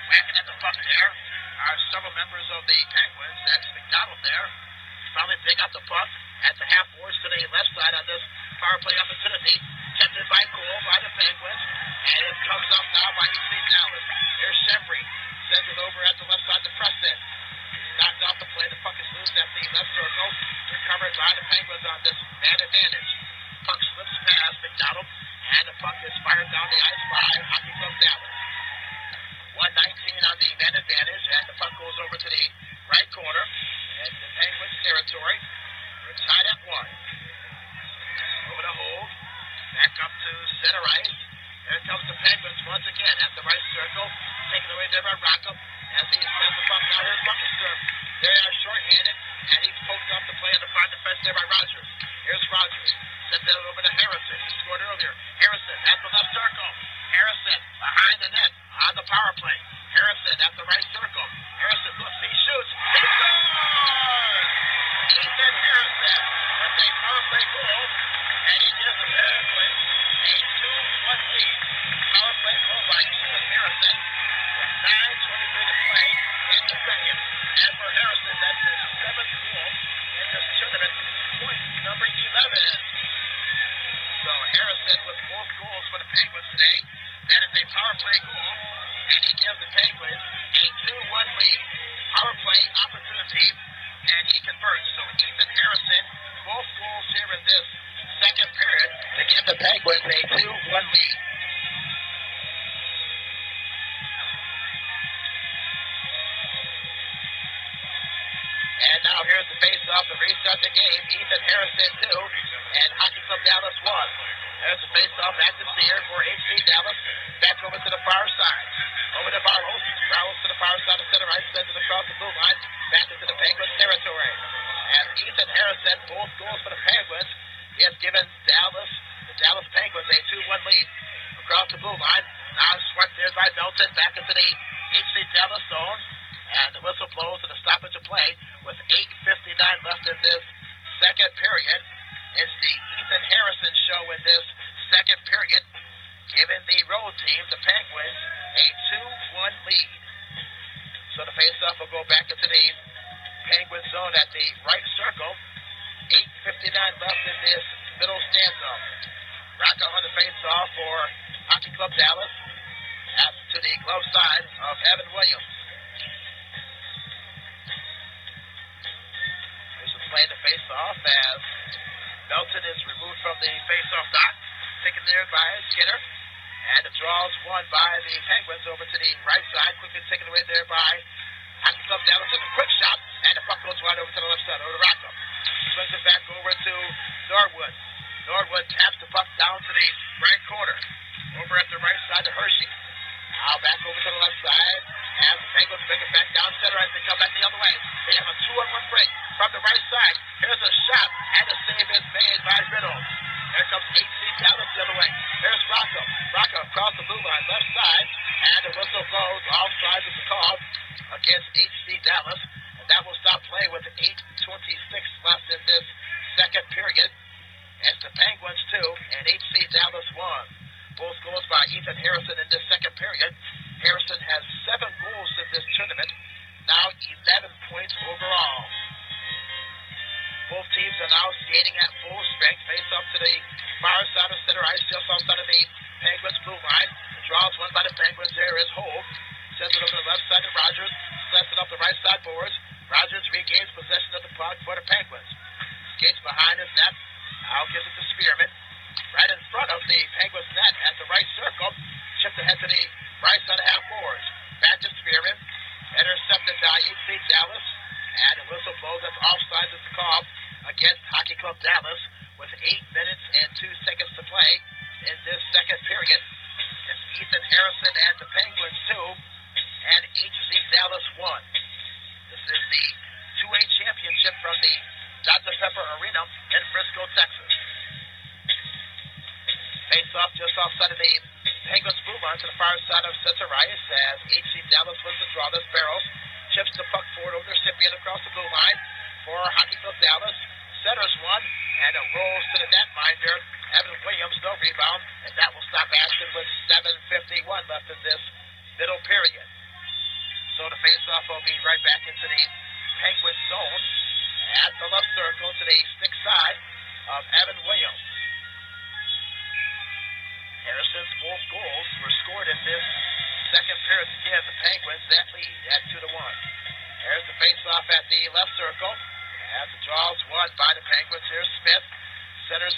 Whacking at the puck there are several members of the Penguins. That's McDonald there. Finally dig out the puck at the half boards to the left side on this power play opportunity. Kept in by Cole by the Penguins. And it comes up now by H.C. Dallas. Here's Shembry. Sends it over at the left side to Preston. Knocked off the play. The puck is loose at the left circle. Recovered by the Penguins on this man advantage. Puck slips past McDonald. And the puck is fired down the ice by Hockey Club Dallas. 1:19 on the man advantage. And the puck goes over to the right corner. And the Penguins territory. We're tied at 1. Over to Hogue. Back up to center ice. Here comes the Penguins once again at the right circle. Taken away there by Rocco. As he sends the puck now, here's Buckensturm. They are short-handed, and he's poked up the play on the far defense there by Rogers. Here's Rogers. Sends it over to Harrison. He scored earlier. Harrison at the left circle. Harrison behind the net on the power play. Harrison at the right circle. Harrison looks, he shoots. He scores! Ethan Harrison with a power play goal, and he gives the Penguins a 2-1 lead. Power play goal by Ethan Harrison with 9:23 to play in the second. And for Harrison, that's his 7th goal in this tournament. Point number 11. So Harrison with both goals for the Penguins today. That is a power play goal, and he gives the Penguins a 2-1 lead. Power play opportunity, and he converts. So Ethan Harrison, both goals here in this second period to give the Penguins a 2-1 lead. And now here's the face-off to restart the game. Ethan Harrison 2, and Hockey Club Dallas 1. There's the face-off at the steer for H.C. Dallas. Back over to the far side. Over to Barrows. Barrows to the far side of center ice. Sends it across the blue line. Back into the Penguins territory. And Ethan Harrison, both goals for the Penguins. He has given the Dallas Penguins a 2-1 lead. Across the blue line. Now swept there by Belton. Back into the H.C. Dallas zone. And the whistle blows to the stoppage of play with 8:59 left in this second period. It's the Ethan Harrison show in this second period. giving the road team, the Penguins, a 2-1 lead. So the faceoff will go back into the Penguin zone at the right circle. 8:59 left in this middle stanza. Rocco on the faceoff for Hockey Club Dallas to the glove side of Evan Williams. This is playing the faceoff as Melton is removed from the faceoff dot, taken there by Skinner. And the draw is won by the Penguins over to the right side. Quickly taken away there by Hockey Club Dallas. It's a quick shot, and the puck goes wide over to the left side, over to Rocco. Swings it back over to Norwood. Norwood taps the puck down to the right corner. Over at the right side to Hershey. Now back over to the left side. As the Penguins bring it back down center as they come back the other way. They have a 2-on-1 break from the right side. Here's a shot, and the save is made by Riddle. Here comes H.C. Dallas the other way. Here's Rocco. Rocco across the blue line, left side. And the whistle blows. Offside is the call against H.C. Dallas. And that will stop play with 8:26 left in this second period. It's the Penguins 2 and H.C. Dallas 1. Both goals by Ethan Harrison in this second period. Harrison has 7 goals in this tournament. Now 11 points overall. Both teams are now skating at full strength. Face up to the far side of center ice, just outside of the Penguins blue line. The draw is won by the Penguins. There is Holt. Sends it over the left side to Rogers. Slants it up the right side boards. Rogers regains possession of the puck for the Penguins. Skates behind his net. Now gives it to Spearman. Right in front of the Penguins net at the right circle. Chipped ahead to the right side of half boards. Back to Spearman. Intercepted by H.C. Dallas. And the whistle blows. That's offside as the call against Hockey Club Dallas with 8 minutes and 2 seconds to play in this second period. It's Ethan Harrison and the Penguins 2 and H.C. Dallas 1. This is the 2A championship from the Dr. Pepper Arena in Frisco, Texas. Face off just outside of the Penguins blue line to the far side of center ice as H.C. Dallas wins the draw. This Barrels chips the puck forward over the recipient across the blue line for Hockey Club Dallas. Centers one, and it rolls to the netminder. Evan Williams, no rebound, and that will stop action with 7:51 left in this middle period. So the faceoff will be right back into the Penguin zone at the left circle to the stick side of Evan Williams. Harrison's both goals were scored in this second period to give the Penguins that lead at 2-1. There's the faceoff at the left circle. As the draw is won by the Penguins. Here's Smith. Centers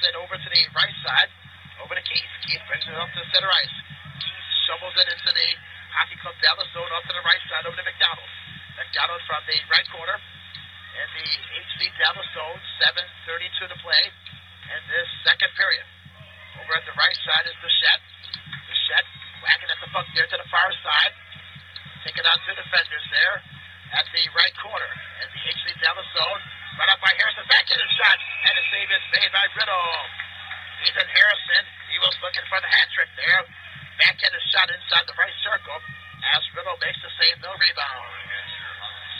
it over to the right side. Over to Keith. Keith brings it up to center ice. Keith shovels it into the Hockey Club Dallas zone up to the right side over to McDonald. McDonald from the right corner in the H.C. Dallas zone. 7:32 to play in this second period. Over at the right side is Bichette. Bichette whacking at the puck there to the far side. Taking on 2 defenders there at the right corner in the H.C. Dallas zone. Run up by Harrison. Backhanded shot. And the save is made by Riddle. Ethan Harrison, he was looking for the hat trick there. Backhanded shot inside the right circle as Riddle makes the save. No rebound.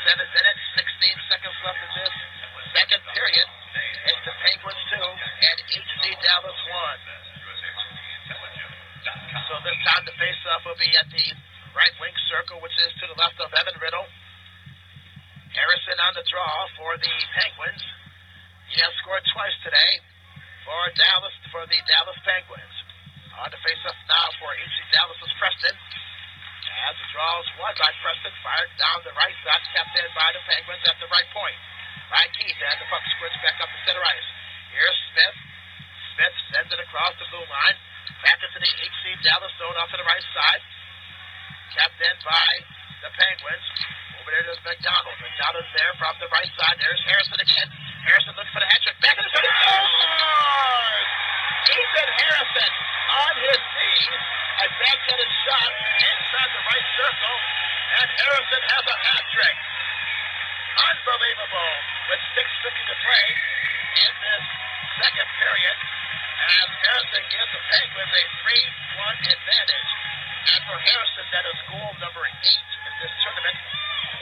7 minutes, 16 seconds left in this second period. It's the Penguins 2 and H.C. Dallas 1. So this time the faceoff will be at the right wing circle, which is to the left of Evan Riddle. Harrison on the draw for the Penguins. He has scored twice today for the Dallas Penguins. On the faceoff now for H.C. Dallas is Preston. As the draw is won by Preston, fired down the right side, kept in by the Penguins at the right point. By Keith, and the puck squirts back up to center ice. Here's Smith. Smith sends it across the blue line. Back into the H.C. Dallas zone off to the right side. Kept in by the Penguins. Over there is McDonald. McDonald's there from the right side. There's Harrison again. Harrison looks for the hat trick. Back in the center. Scores! Ethan Harrison on his knees. A backhanded shot inside the right circle. And Harrison has a hat trick. Unbelievable. With 6:50 to play in this second period. As Harrison gives the Penguins a 3-1 advantage. And for Harrison, that is goal number 8 in this tournament.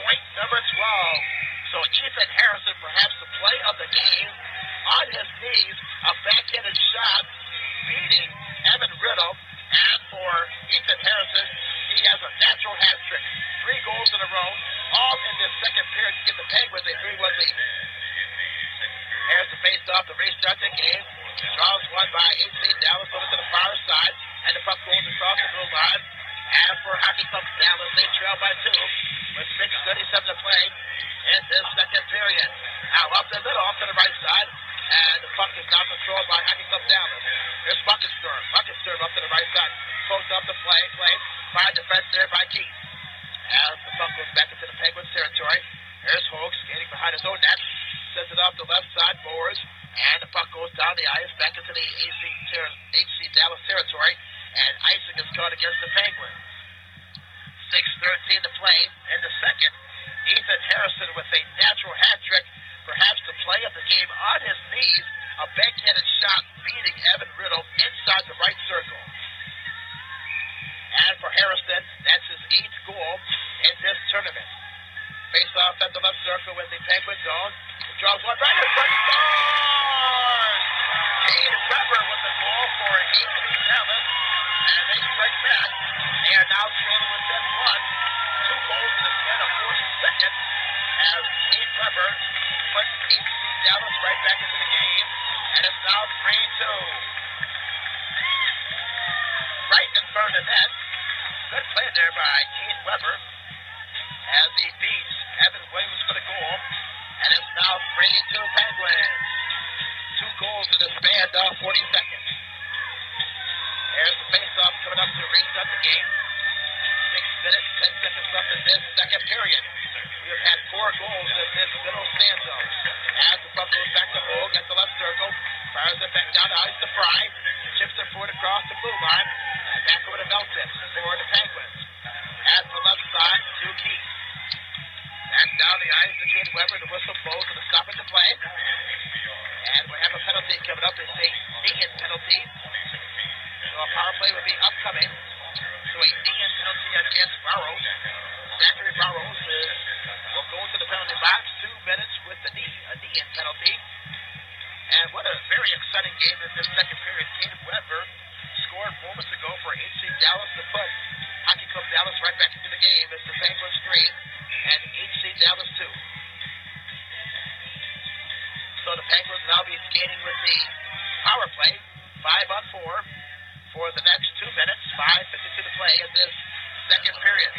Point number 12. So Ethan Harrison, perhaps the play of the game, on his knees, a backhanded shot, beating Evan Riddle. goals in a row, all in this second period to get the Penguins a 3-1 lead. Here's the face-off, the restart the game. Draws one by H.C. Dallas over to the far side, and the puck goes across the blue line. As for Hockey Club Dallas, they trail by 2 with 6:37 to play in this second period. Now up the middle, off to the right side, and the puck is now controlled by Hockey Club Dallas. Here's Buckensturm. Buckensturm up to the right side. Post up the play. By defense there by Keith. As the puck goes back into the Penguins territory. Here's Hogue skating behind his own net. Sends it off the left side boards. And the puck goes down the ice back into the HC Dallas territory. And icing is caught against the Penguins. 6:13 to play in the second. Ethan Harrison with a natural hat trick. Perhaps the play of the game on his knees. A backhanded shot beating Evan Riddle inside the right circle. And for Harrison, that's his 8th goal in this tournament. Face off at the left circle with the Penguin zone. He draws one right in front. He scores! Kane Weber with the goal for HC Dallas. And they strike back. They are now trailing within 1. 2 goals in the span of 40 seconds. As Kane Weber puts HC Dallas right back into the game. And it's now 3-2. Right in front of the net. Good play there by Kane Weber as he beats Evan Williams for the goal. And it's now 3-2 Penguins. 2 goals in the span of 40 seconds. There's the face-off coming up to reset the game. 6 minutes, 10 seconds left in this second period. We have had 4 goals in this middle stanza. As the puck goes back to Hogue at the left circle. Fires it back down to ice to Fry. Chips it forward across the blue line. And back over to Melton for the Penguins. At the left side to Keith. Back down the ice to Kane Weber. The whistle blows and the stop at the play. And we have a penalty coming up. It's a knee-in penalty. So a power play will be upcoming. So a knee-in penalty against Burrows. Zachary Burrows will go into the penalty box. 2 minutes with the knee. A knee-in penalty. And what a very exciting game in this second period. Kane Weber scored moments ago for HC Dallas to put Hockey Club Dallas right back into the game. It's the Penguins 3 and HC Dallas 2. So the Penguins will now be skating with the power play, 5-on-4, for the next 2 minutes, 5:52 to play in this second period.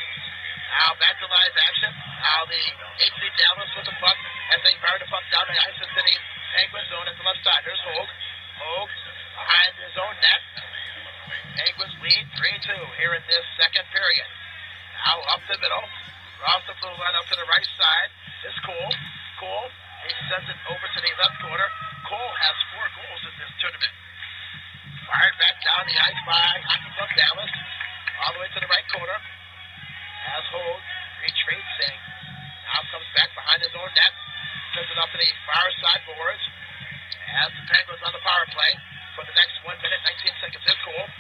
Now back to live action. Now the HC Dallas with the puck as they fire the puck down the ice into the Penguin zone at the left side. There's Hogue. Hogue behind his own net. Penguins lead 3-2 here in this second period. Now up the middle. Across the blue line up to the right side is Cole. Cole, he sends it over to the left corner. Cole has 4 goals in this tournament. Fired back down the ice by Hockey Club Dallas. All the way to the right corner. As Hogue retreats and now comes back behind his own net. Sends it up to the far side boards. As the Penguins on the power play for the next 1 minute, 19 seconds. Here's Cole.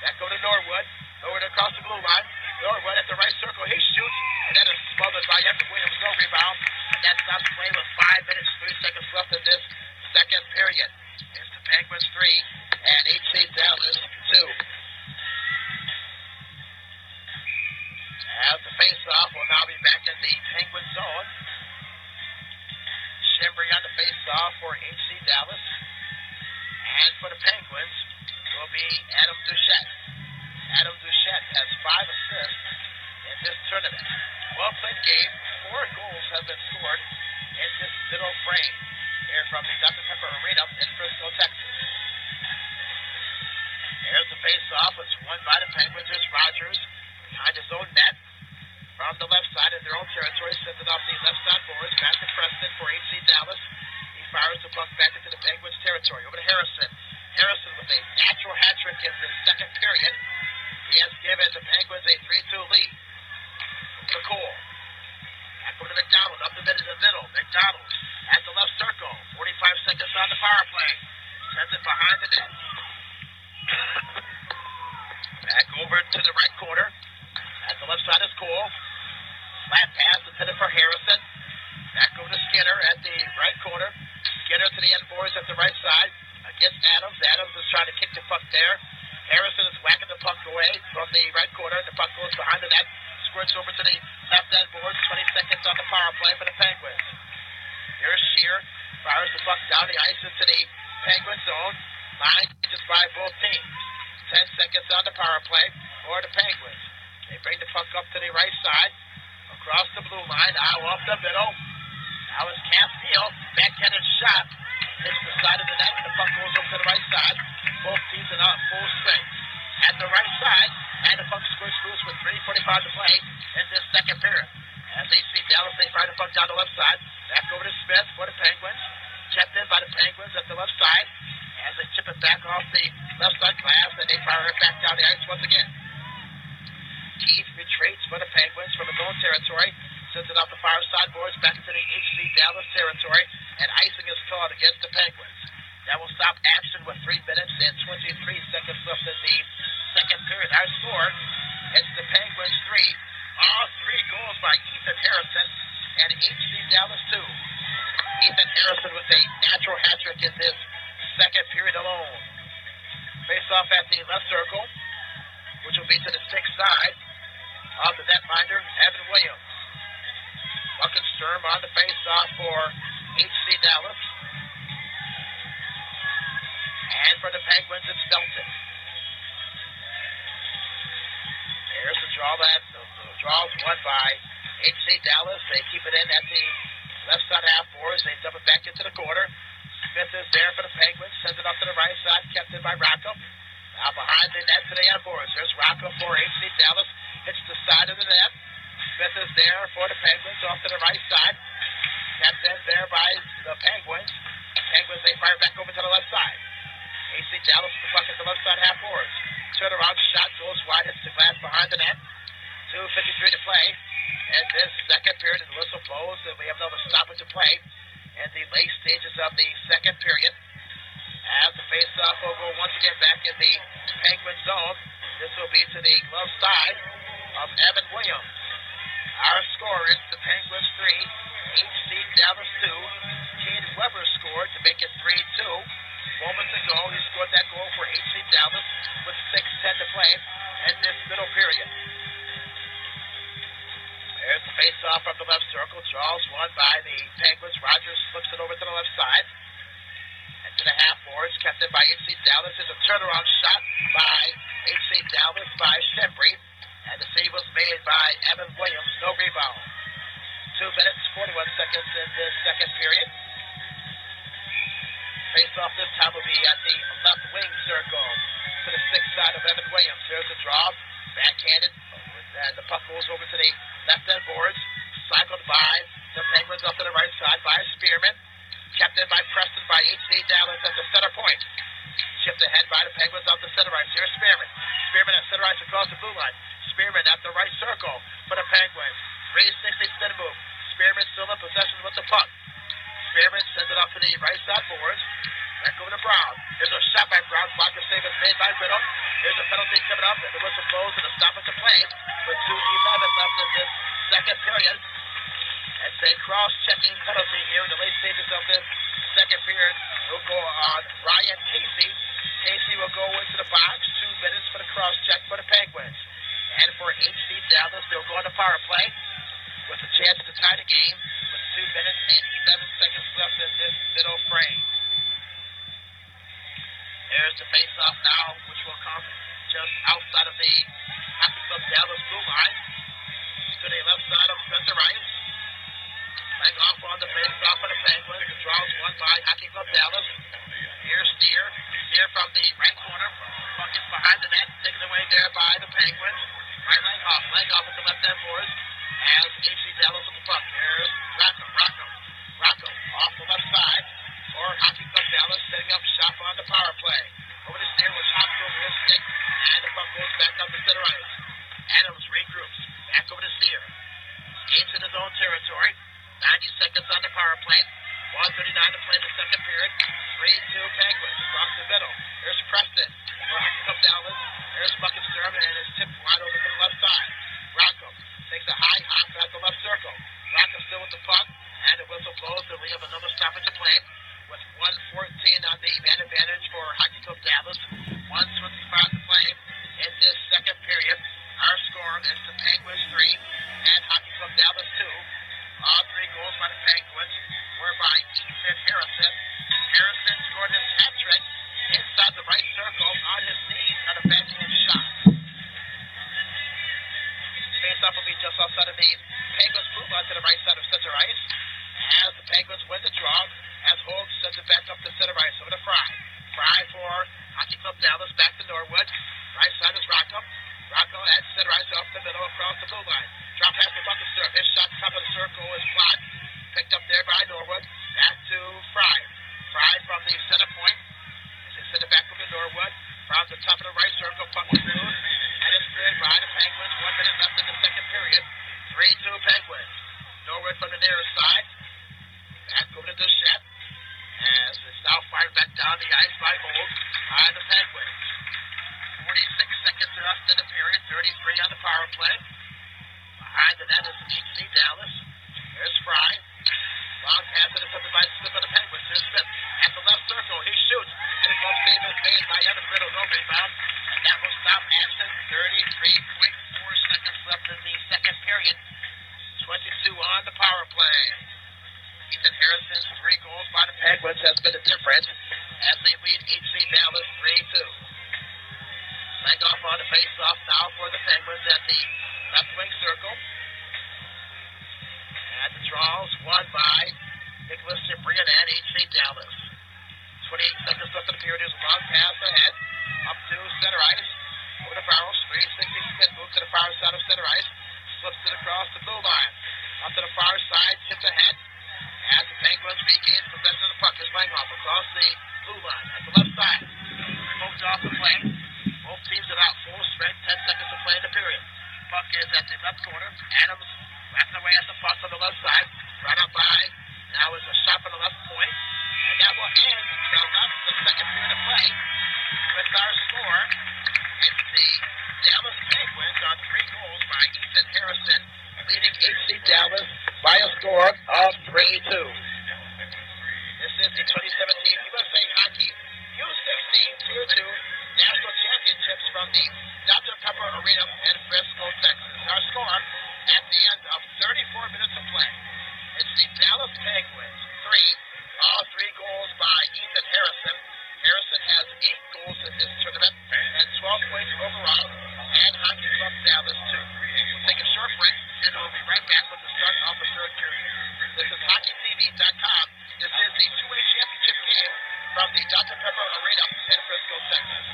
Back over to Norwood. Norwood across the blue line. Norwood at the right circle. He shoots. And that is smothered by Evan Williams. No rebound. And that stops play with 5 minutes, 3 seconds left in this second period. It's the Penguins 3 and HC Dallas 2. As the face-off will now be back in the Penguin zone. Shimbry on the face-off for HC Dallas. And for the Penguins will be Adam Duchette. Adam Duchette has 5 assists in this tournament. Well-played game. 4 goals have been scored in this middle frame here from the Dr. Pepper Arena in Frisco, Texas. There's the face-off. It's won by the Penguins. There's Rogers behind his own net. From the left side of their own territory, sends it off the left side boards. Back to Preston for HC Dallas. He fires the puck back into the Penguins territory. Over to Harrison. Harrison with a natural hat trick in the second period. He has given the Penguins a 3-2 lead. Over to Cole. Back over to McDonald. Up the middle. McDonald at the left circle. 45 seconds on the power play. Sends it behind the net. Back over to the right corner. At the left side is Cole. Flat pass intended for Harrison. Back over to Skinner at the right corner. Skinner to the end boards at the right side. Against Adams. Adams is trying to kick the puck there. Harrison is whacking the puck away from the right corner. The puck goes behind the net. squirts over to the left end boards. 20 seconds on the power play for the Penguins. Here's Shear. Fires the puck down the ice into the Penguin zone. Line changes by both teams. 10 seconds on the power play for the Penguins. They bring the puck up to the right side. Across the blue line. Now off the middle. Now is Castile. Backhanded shot. Hits the side of the net. The puck goes over to the right side. Both teams are out full strength. At the right side. And the puck squirts loose with 3:45 to play in this second period. As they see Dallas, they fire the puck down the left side. Back over to Smith for the Penguins. Checked in by the Penguins at the left side. As they chip it back off the left side glass, and they fire it back down the ice once again. Keith retreats for the Penguins from his own territory. Sends it off the far side boards back into the HC Dallas territory. And icing is called against the Penguins. That will stop action with 3 minutes and 23 seconds left in the second period. Our score, it's the Penguins 3. All 3 goals by Ethan Harrison and HC Dallas 2. Ethan Harrison with a natural hat trick in this second period alone. Face off at the left circle, which will be to the stick side of the netminder, Evan Williams. Buckensturm on the face off for HC Dallas. And for the Penguins, it's Felton. There's the draw. The draw is won by HC Dallas. They keep it in at the left side half boards. They dump it back into the corner. Smith is there for the Penguins. Sends it up to the right side. Kept in by Rocco. Now behind the net to the end boards. There's Rocco for HC Dallas. Hits the side of the net. Smith is there for the Penguins. Off to the right side. Kept in there by the Penguins. Penguins, they fire back over to the left side. HC Dallas with the puck at the left side half boards. Turnaround shot goes wide, hits the glass behind the net. 2:53 to play. And this second period, the whistle blows, and we have another stoppage to play in the late stages of the second period. As the face-off will go once again back in the Penguin zone. This will be to the left side of Evan Williams. Our score is the Penguins 3, HC Dallas 2. Cade Weber scored to make it 3-2. Moments ago, he scored that goal for HC Dallas with 6:10 to play in this middle period. There's the face-off from the left circle. Draws won by the Penguins. Rogers flips it over to the left side. And to the half boards, kept in by HC Dallas. There's a turnaround shot by HC Dallas by Shembri. And the save was made by Evan Williams. No rebound. 2 minutes, 41 seconds in this second period. Face-off this time will be at the left wing circle to the stick side of Evan Williams. There's a draw, backhanded, and the puck goes over to the left end boards. Cycled by the Penguins up to the right side by Spearman. Kept in by Preston by HC Dallas at the center point. Chipped ahead by the Penguins off the center ice. Here's Spearman. Spearman at center ice across the blue line. Spearman at the right circle for the Penguins. 360 spin move. Spearman still in possession with the puck. Spearman sends it off to the right side boards. Back over to Brown. There's a shot by Brown. Blocker save is made by Riddle. There's a penalty coming up, and the whistle blows and a stoppage to play with 2:11 left in this second period. It's a cross-checking penalty here in the late stages of this second period. Will go on Ryan Casey. Casey will go into the box. 2 minutes for the cross-check for the Penguins. And for HC Dallas, they'll go on the power play with a chance to tie the game with 2 minutes and 11 seconds left in this middle frame. There's the face-off now, which will come just outside of the Hockey Club Dallas blue line to the left side of center ice. Laying off on the face-off for the Penguins. The draw is won by Hockey Club Dallas. Here's Steer. Steer from the right corner. Puck is behind the net, taken away there by the Penguins. Right leg off. Leg off at the left end boards as HC Dallas with the puck. Here's Rocco off the left side for Hockey Club Dallas, setting up shop on the power play. Over to Steer, which hops over his stick, and the puck goes back up the center ice. Adams regroups. Back over to Steer. Skates in his own territory. 90 seconds on the power play. 1:39 to play the second period. 3-2 Penguins across the middle. There's Preston for Hockey Club Dallas. There's Buckensturm, and it's tipped wide over to the left side. Rocco takes a high hop at the left circle. Rocco still with the puck, and the whistle blows, and we have another stoppage to play with 1:14 on the man advantage for Hockey Club Dallas. 1:25 to play in this second period. Our score is the Penguins 3, outside of the Penguins move on to the right side of center ice. As the Penguins win the draw, as Hogue sends it back up to center ice over to Fry. Fry for Hockey Club Dallas, back to Norwood. Right side is Rocco. Rocco at center ice off the middle across the blue line. Drop pass to Buckensturm. His shot top of the circle is blocked. Picked up there by Norwood. Back to Fry. Fry from the center point. As they send it back over to Norwood. From the top of the right circle, puck is loose. And it's cleared by the Penguins. 1 minute left in the second period. 3-2 Penguins. Norwood from the nearest side. Back over to Duchette. As it's now fired back down the ice by Hogue by the Penguins. 46 seconds left in the period. 33 on the power play. Behind the net is HC Dallas. There's Fry. Long pass intercepted by Smith of the Penguins. Here's Smith at the left circle. He shoots. And a glove save is made by Evan Riddle. No rebound. And that will stop action. 33.4 seconds left in the second period. 22 on the power play. Ethan Harrison's 3 goals by the Penguins has been the difference as they lead HC Dallas 3-2. Lang off on the face-off now for the Penguins at the left wing circle. And the draws won by Nicholas Cyprian and HC Dallas. 28 seconds left in the period. There's a long pass ahead up to center ice. Over the barrels. 360 spin move to the far side of center ice. Slips it across the blue line. Up to the far side. Tips ahead. As the Penguins regain possession of the puck. Is Langhoff across the blue line at the left side. Smoked off the play. Both teams are out full strength. 10 seconds to play in the period. Puck is at the left corner. Adams wrapping away at the puck on the left side. Right up by. Now is a shot from the left point. And that will end the second period of play with our score. It's the Dallas Penguins on 3 goals by Ethan Harrison, leading HC Dallas by a score of 3-2. This is the 2017 USA Hockey U16 Tier 2 National Championships from the Dr. Pepper Arena in Frisco, Texas. Our score at the end of 34 minutes of play. It's the Dallas Penguins 3. All 3 goals by Ethan Harrison. Harrison has 8 goals in this tournament and 12 points overall. And Hockey Club Dallas 2. We'll take a short break, and we'll be right back with the start of the third period. This is HockeyTV.com. This is the 2A championship game from the Dr. Pepper Arena in Frisco, Texas.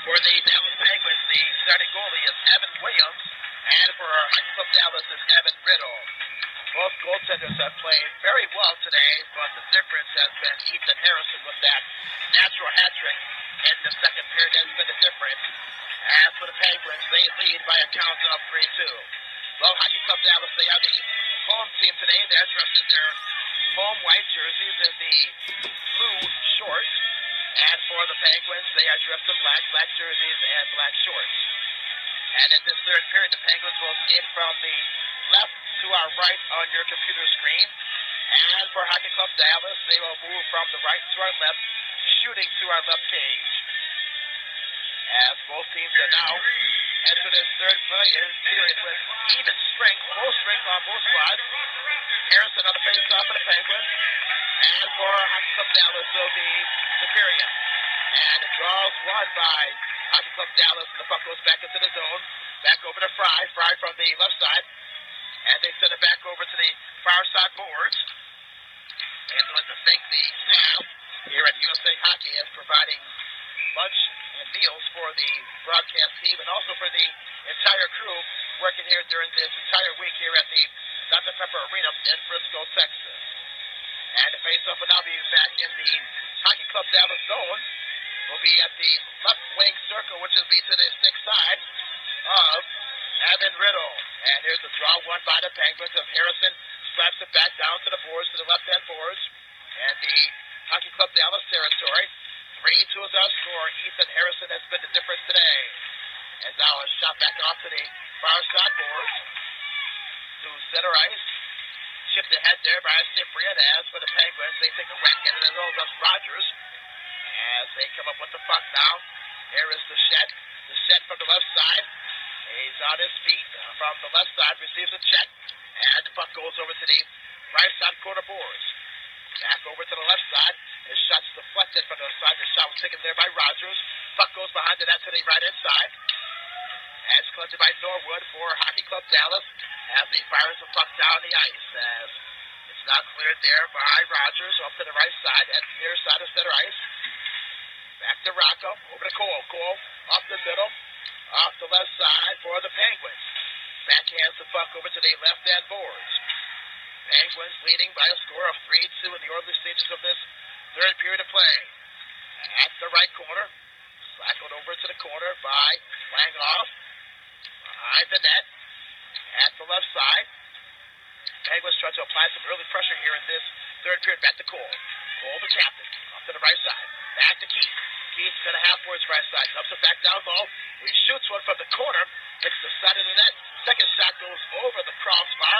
For the Dallas Penguins, the starting goalie is Evan Williams, and for Hockey Club Dallas is Evan Riddle. Both goaltenders have played very well today, but the difference has been Ethan Harrison with that natural hat trick in the second period has been the difference. As for the Penguins, they lead by a count of 3-2. Well, Hockey Club Dallas, they are the home team today. They're dressed in their home white jerseys and the blue shorts. And for the Penguins, they are dressed in black jerseys and black shorts. And in this third period, the Penguins will skate from the left to our right on your computer screen. And for Hockey Club Dallas, they will move from the right to our left, shooting to our left cage. As both teams are now enter this third period with even strength, full strength on both squads. Harrison on the face-off for the Penguins. And for Hockey Club Dallas will be Superior. And the draws won by Hockey Club Dallas, and the puck goes back into the zone. Back over to Fry. Fry from the left side. And they send it back over to the far side boards. And I'd like to thank the staff here at USA Hockey as providing lunch and meals for the broadcast team and also for the entire crew working here during this entire week here at the Dr. Pepper Arena in Frisco, Texas. And the face-off will now be back in the Hockey Club Dallas zone. Will be at the left wing circle, which will be to the stick side of Evan Riddle. And here's the draw won by the Penguins as Harrison slaps it back down to the boards, to the left-hand boards. And the Hockey Club Dallas territory. 3-2 is our score. Ethan Harrison has been the difference today. And now a shot back off to the far side boards. To center ice. Chipped ahead there by Cyprian. As for the Penguins, they take a whack at it as well as Rogers. As they come up with the puck now. Here is Duchette. Duchette from the left side. He's on his feet from the left side. Receives a check. And the puck goes over to the right side corner boards. Back over to the left side. His shot's deflected from the side. The shot was taken there by Rogers. Puck goes behind the net to the right-hand side. And it's collected by Norwood for Hockey Club Dallas as he fires the puck down the ice. As it's now cleared there by Rogers up to the right side at the near side of center ice. Back to Rocco, over to Cole. Cole off the middle, off the left side for the Penguins. Backhands the puck over to the left-hand boards. Penguins leading by a score of 3-2 in the early stages of this third period of play. At the right corner, slackled over to the corner by Langhoff. Behind the net, at the left side. Penguins try to apply some early pressure here in this third period. Back to Cole. Cole, the captain, up to the right side. Back to Keith. Keith to the half-boards right side. Dumps it back down low. He shoots one from the corner. Hits the side of the net. Second shot goes over the crossbar.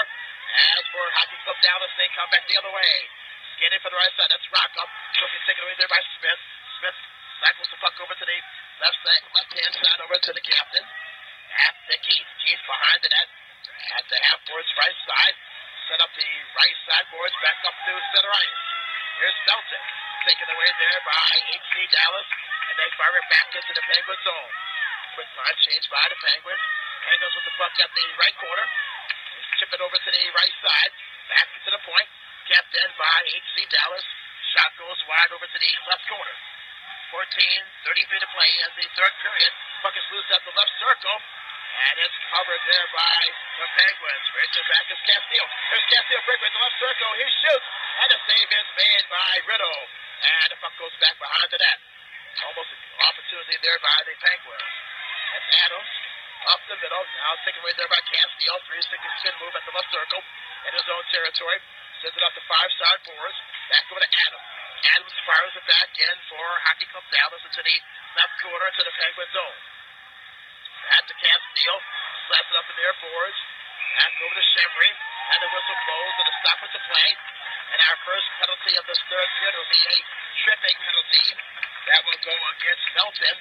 As for Hockey Club Dallas, they come back the other way. Skating for the right side. That's Rocco. Trophy taken away there by Smith. Smith cycles the puck over to the left-hand side over to the captain. At the Keith. Keith behind the net. At the half-boards right side. Set up the right side boards back up to center ice. Here's Melton. Taken away there by HC Dallas. And they fire it back into the Penguins zone. Quick line change by the Penguins. Penguins with the puck at the right corner. Chip it over to the right side. Back to the point. Kept in by HC Dallas. Shot goes wide over to the left corner. 14:33 to play as the third period. Puck is loose at the left circle. And it's covered there by the Penguins. Races back is Castillo. There's Castillo breakaway at the left circle. He shoots. And a save is made by Riddle. And the puck goes back behind the net. Almost an opportunity there by the Penguins. That's Adams up the middle. Now taken away there by Castillo. 360 spin move at the left circle in his own territory. Sends it up to five side boards. Back over to Adams. Adams fires it back in for Hockey Club Dallas into the left corner to the Penguin zone. Back to Castillo. Slaps it up in their boards. Back over to Chevry. And the whistle blows and a stop at the play. And our first penalty of this third period will be a tripping penalty. That will go against Melton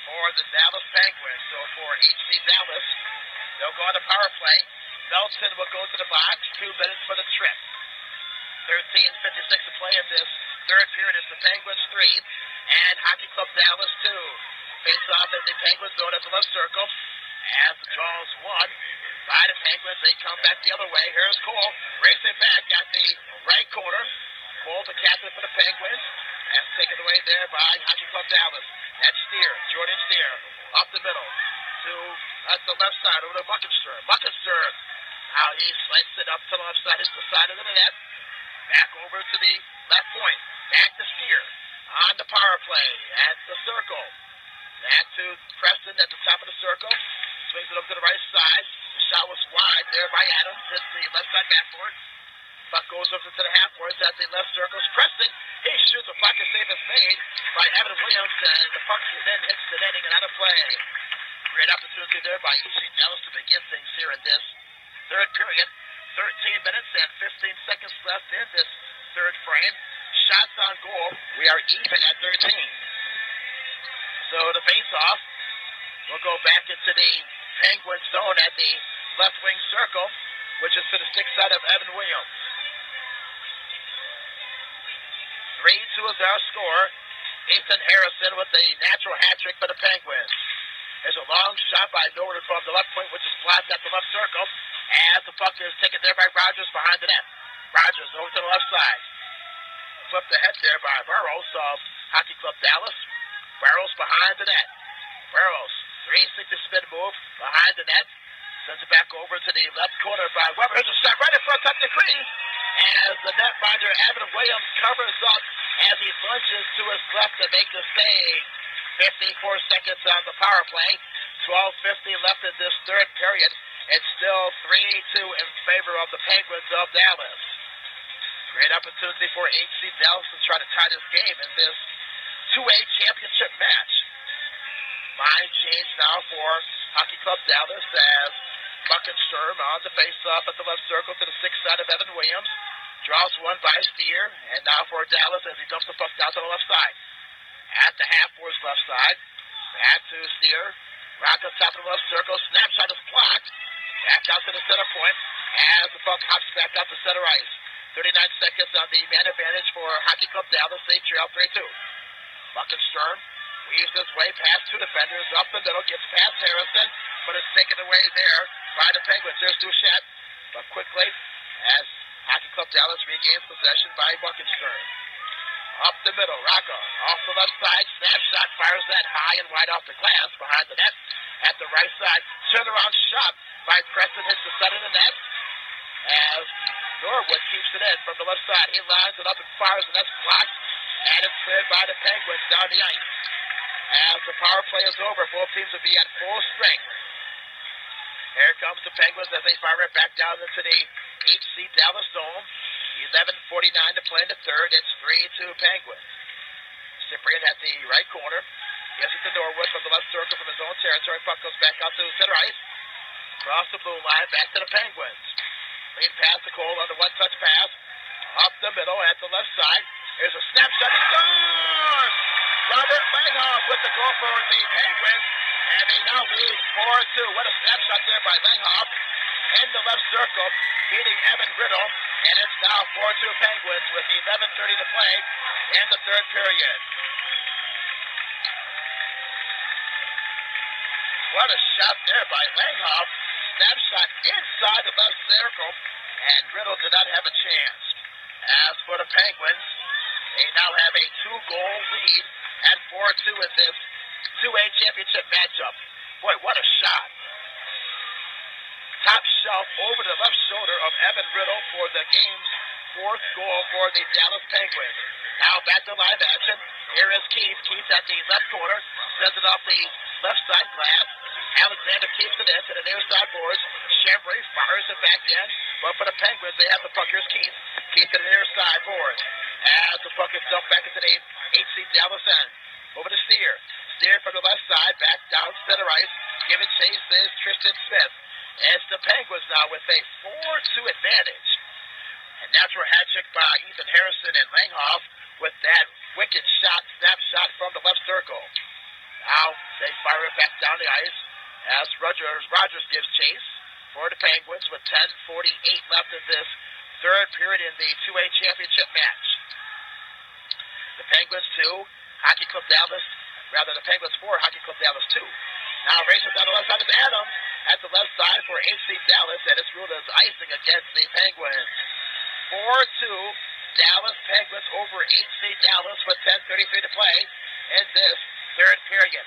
for the Dallas Penguins. So for HC Dallas, they'll go on the power play. Melton will go to the box. 2 minutes for the trip. 13:56 to play in this third period. It's the Penguins 3 and Hockey Club Dallas 2. Face off in the Penguins zone at the left circle. As the draws won by the Penguins, they come back the other way. Here's Cole racing back at the right corner. Cole, the captain for the Penguins. That's taken away there by Hockey Club Dallas. That's Steer, Jordan Steer, up the middle to the left side over to Muckenstern. Muckenstern, now he slices it up to the left side, hits the side of the net. Back over to the left point. Back to Steer on the power play at the circle. Back to Preston at the top of the circle. Swings it up to the right side. The shot was wide there by Adams. Hits the left side backboard. Puck goes over to the half boards at the left circles. Preston, he shoots. A pocket save is made by Evan Williams, and the puck then hits the netting and out of play. Great opportunity there by HC Dallas to begin things here in this third period. 13 minutes and 15 seconds left in this third frame. Shots on goal. We are even at 13. So the face-off will go back into the Penguin zone at the left wing circle, which is to the stick side of Evan Williams. 3-2 is our score. Ethan Harrison with a natural hat trick for the Penguins. There's a long shot by Norwood from the left point, which is blocked at the left circle. As the puck is taken there by Rogers behind the net. Rogers over to the left side. Flipped ahead there by Burrows of Hockey Club Dallas. Burrows behind the net. Burrows, 360 spin move behind the net. Sends it back over to the left corner by Weber. Here's a shot right in front of the crease. As the netminder, Evan Williams, covers up as he lunges to his left to make the save. 54 seconds on the power play. 12:50 left in this third period. It's still 3-2 in favor of the Penguins of Dallas. Great opportunity for HC Dallas to try to tie this game in this 2A championship match. Line change now for Hockey Club Dallas as Muckensturm on the face-off at the left circle to the sixth side of Evan Williams. Draws one by Steer, and now for Dallas as he dumps the puck down to the left side. At the half-boards left side. Back to Steer. Rock up top of the left circle. Snapshot is blocked. Back out to the center point as the puck hops back out to center ice. 39 seconds on the man advantage for Hockey Club Dallas. They trail 3-2. Muckensturm weaves his way past two defenders up the middle, gets past Harrison, but it's taken away there by the Penguins. There's Duchette, but quickly as Hockey Club Dallas regains possession by Buckenstern. Up the middle, Rocco off the left side, snapshot, fires that high and wide off the glass behind the net. At the right side, turnaround shot by Preston hits the center of the net. As Norwood keeps it in from the left side, he lines it up and fires, and that's blocked. And it's cleared by the Penguins down the ice. As the power play is over, both teams will be at full strength. Here comes the Penguins as they fire it back down into the HC Dallas Dome. 11:49 to play in the third. It's 3-2 Penguins. Cyprian at the right corner. Gives it to Norwood from the left circle from his own territory. Puck goes back out to center ice. Across the blue line, back to the Penguins. Lead pass to Cole on the one-touch pass. Up the middle at the left side. Here's a snapshot. He scores! Robert Langhoff with the goal for the Penguins. And they now lead 4-2. What a snapshot there by Langhoff. In the left circle, beating Evan Riddle. And it's now 4-2 Penguins with 11:30 to play in the third period. What a shot there by Langhoff. Snapshot inside the left circle. And Riddle did not have a chance. As for the Penguins, they now have a 2-goal lead at 4-2 in this 2A championship matchup. Boy, what a shot. Top shelf over the left shoulder of Evan Riddle for the game's 4th goal for the Dallas Penguins. Now back to live action. Here is Keith. Keith at the left corner. Sends it off the left side glass. Alexander keeps it in to the near side boards. Chambray fires it back in. But for the Penguins, they have the puck. Here's Keith. Keith to the near side boards. As the puck is dumped back into the HC Dallas end. Over to Steer. Steer from the left side. Back down center ice. Giving chase is Tristan Smith. As the Penguins now with a 4-2 advantage. A natural hat trick by Ethan Harrison and Langhoff with that wicked shot, snapshot from the left circle. Now they fire it back down the ice as Rogers gives chase for the Penguins with 10:48 left in this third period in the 2A championship match. The Penguins 2, Hockey Club Dallas, the Penguins 4, Hockey Club Dallas 2. Now racing down the left side is Adams at the left side for HC Dallas, and it's ruled as icing against the Penguins. 4-2, Dallas Penguins over HC Dallas with 10:33 to play in this third period.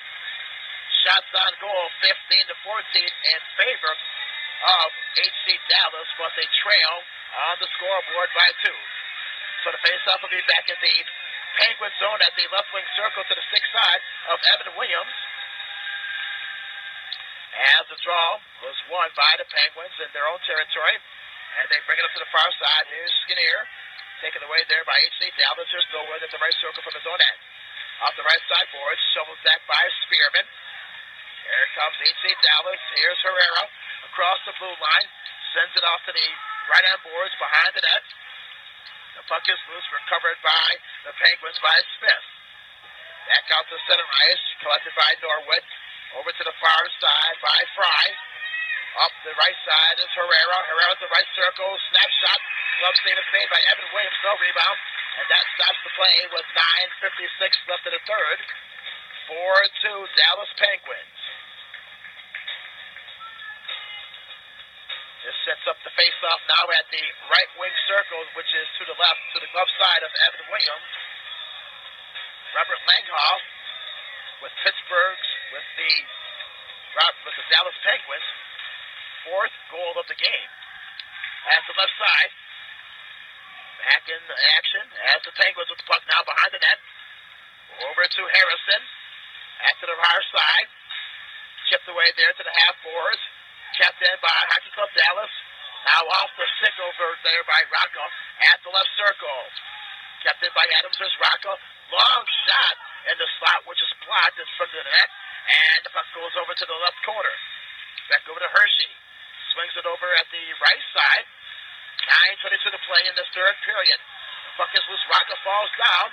Shots on goal, 15-14 in favor of HC Dallas, but they trail on the scoreboard by 2. So the faceoff will be back in the Penguin zone at the left wing circle to the stick side of Evan Williams. As the draw was won by the Penguins in their own territory, and they bring it up to the far side. Here's Skinner, taken away there by HC Dallas. There's Norwood at the right circle from his own end. Off the right side boards, shovels back by Spearman. Here comes HC Dallas. Here's Herrera across the blue line. Sends it off to the right-hand boards behind the net. The puck is loose, recovered by the Penguins by Smith. Back out to center ice, collected by Norwood. Over to the far side by Fry. Up the right side is Herrera. Herrera's the right circle. Snapshot. Glove save is made by Evan Williams. No rebound. And that stops the play with 9:56 left in the third. 4-2 Dallas Penguins. This sets up the face-off now at the right wing circle, which is to the left, to the glove side of Evan Williams. Robert Langhoff with Pittsburgh's, with the Dallas Penguins, 4th goal of the game. At the left side, back in action as the Penguins with the puck now behind the net. Over to Harrison. At to the far side. Chipped away there to the half boards. Kept in by Hockey Club Dallas. Now off the stick over there by Rocco at the left circle. Kept in by Adams. There's Rocco. Long shot in the slot, which is blocked in front of the net. And the puck goes over to the left corner. Back over to Hershey. Swings it over at the right side. 9:22 to play in this third period. The puck is loose. Rocco falls down.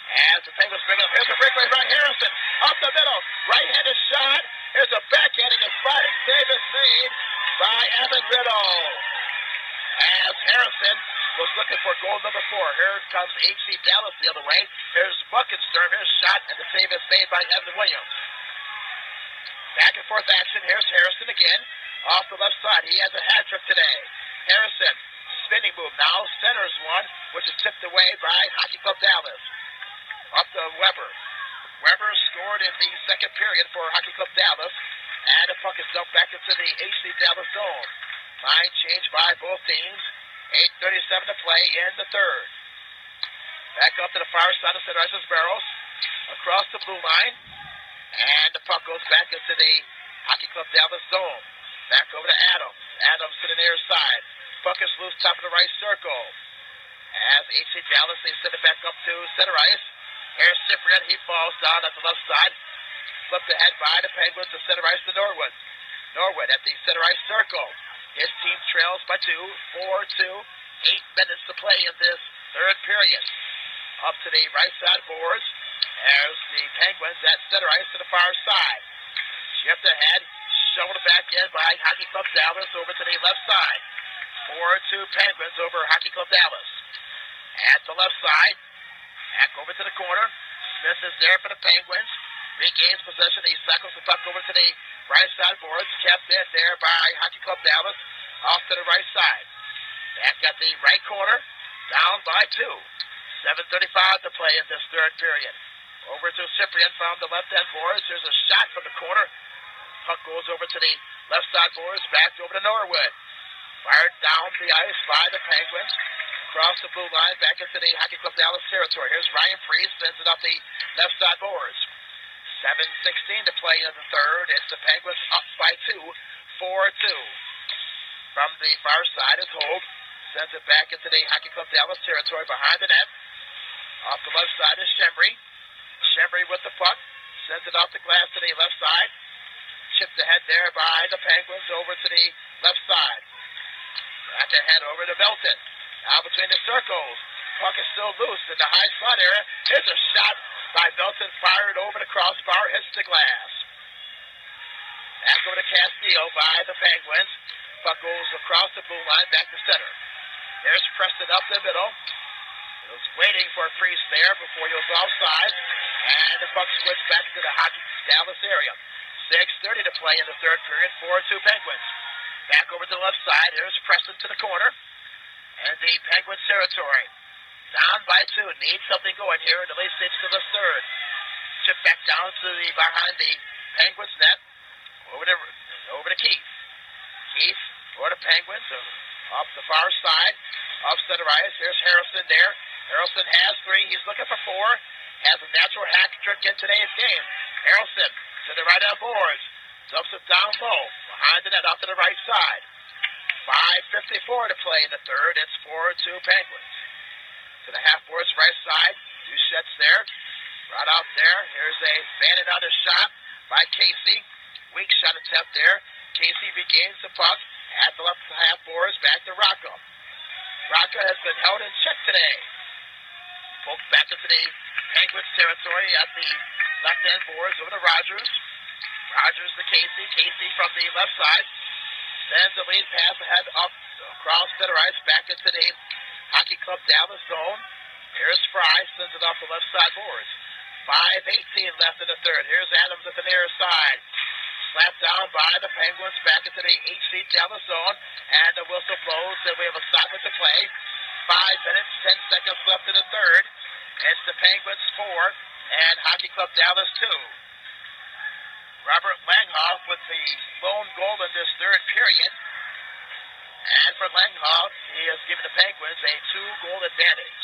As the Penguins bring up. Here's a breakaway by Harrison. Up the middle. Right-handed shot. Here's a backhand, and a sliding save is made by Evan Riddle. As Harrison was looking for goal number 4. Here comes HC Dallas the other way. Here's Buckenstern. Here's shot, and the save is made by Evan Williams. Back and forth action. Here's Harrison again. Off the left side. He has a hat trick today. Harrison, spinning move. Now centers one, which is tipped away by Hockey Club Dallas. Up to Weber. Weber scored in the second period for Hockey Club Dallas. And the puck is dumped back into the HC Dallas zone. Line change by both teams. 8:37 to play in the third. Back up to the far side of center ice's Barrows. Across the blue line. And the puck goes back into the Hockey Club Dallas zone. Back over to Adams. Adams to the near side. Puck is loose top of the right circle. As HC Dallas, they send it back up to center ice. Here's Cyprian. He falls down at the left side. Flipped ahead by the Penguins to center ice to Norwood. Norwood at the center ice circle. His team trails by 2, 4-2. 8 minutes to play in this third period. Up to the right side boards. There's the Penguins at center ice to the far side. Shift ahead. Shoveled back in by Hockey Club Dallas over to the left side. 4-2 Penguins over Hockey Club Dallas. At the left side. Back over to the corner. Smith is there for the Penguins. Regains possession. He cycles the puck over to the right side boards. Kept in there by Hockey Club Dallas. Off to the right side. Back at the right corner. Down by 2. 7:35 to play in this third period. Over to Cyprian from the left end boards. There's a shot from the corner. Puck goes over to the left side boards. Back over to Norwood. Fired down the ice by the Penguins. Across the blue line. Back into the Hockey Club Dallas territory. Here's Ryan Priest. Sends it up the left side boards. 7:16 to play in the third. It's the Penguins up by 2. 4-2. From the far side is Holt. Sends it back into the Hockey Club Dallas territory behind the net. Off the left side is Shembry. Shembry with the puck. Sends it off the glass to the left side. Chipped ahead there by the Penguins over to the left side. Back ahead over to Milton. Now between the circles. Puck is still loose in the high slot area. Here's a shot by Milton. Fired over the crossbar. Hits the glass. Back over to Castillo by the Penguins. Puck goes across the blue line back to center. There's Preston up the middle. He was waiting for a Priest there before he was offside. And the puck squirts back to the Hockey Dallas area. 6:30 to play in the third period. 4-2 Penguins. Back over to the left side. Here's Preston to the corner. And the Penguins territory. Down by 2. Need something going here in the late stages of the third. Chip back down to the behind the Penguins net. Over to Keith. Keith for the Penguins. Off the far side. Off center ice. Here's Harrison there. Harrison has 3. He's looking for 4. Has a natural hack trick in today's game. Harrison to the right on boards. Dumps it down low. Behind the net off to the right side. 5:54 to play in the third. It's 4-2 Penguins. To the half boards right side. 2 sets there. Right out there. Here's a banded out shot by Casey. Weak shot attempt there. Casey regains the puck at the left half boards. Back to Rocco. Rocco has been held in check today. Poked back into the Penguins territory at the left end boards over to Rogers. Rogers to Casey. Casey from the left side. Sends the lead pass ahead up across center ice back into the Hockey Club Dallas zone. Here's Fry. Sends it off the left side boards. 5:18 left in the third. Here's Adams at the near side. Slapped down by the Penguins back into the HC Dallas zone. And the whistle blows. And we have a stoppage to play. 5 minutes, 10 seconds left in the third. It's the Penguins 4 and Hockey Club Dallas 2. Robert Langhoff with the lone goal in this third period. And for Langhoff, he has given the Penguins a 2-goal advantage.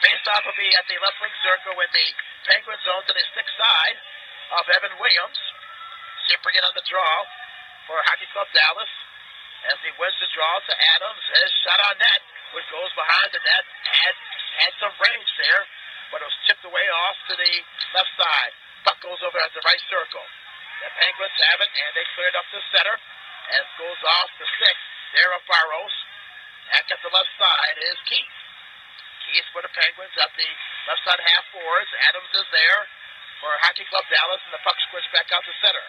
Face-off will be at the left wing circle with the Penguins zone to the stick side of Evan Williams. Cyprian on the draw for Hockey Club Dallas. As he wins the draw to Adams, his shot on net, which goes behind the net, had some range there, but it was chipped away off to the left side. Puck goes over at the right circle. The Penguins have it, and they clear it up to center, as goes off the 6th. There of Barros. Back at the left side is Keith. Keith for the Penguins at the left side half boards. Adams is there for Hockey Club Dallas, and the puck squirts back out to center.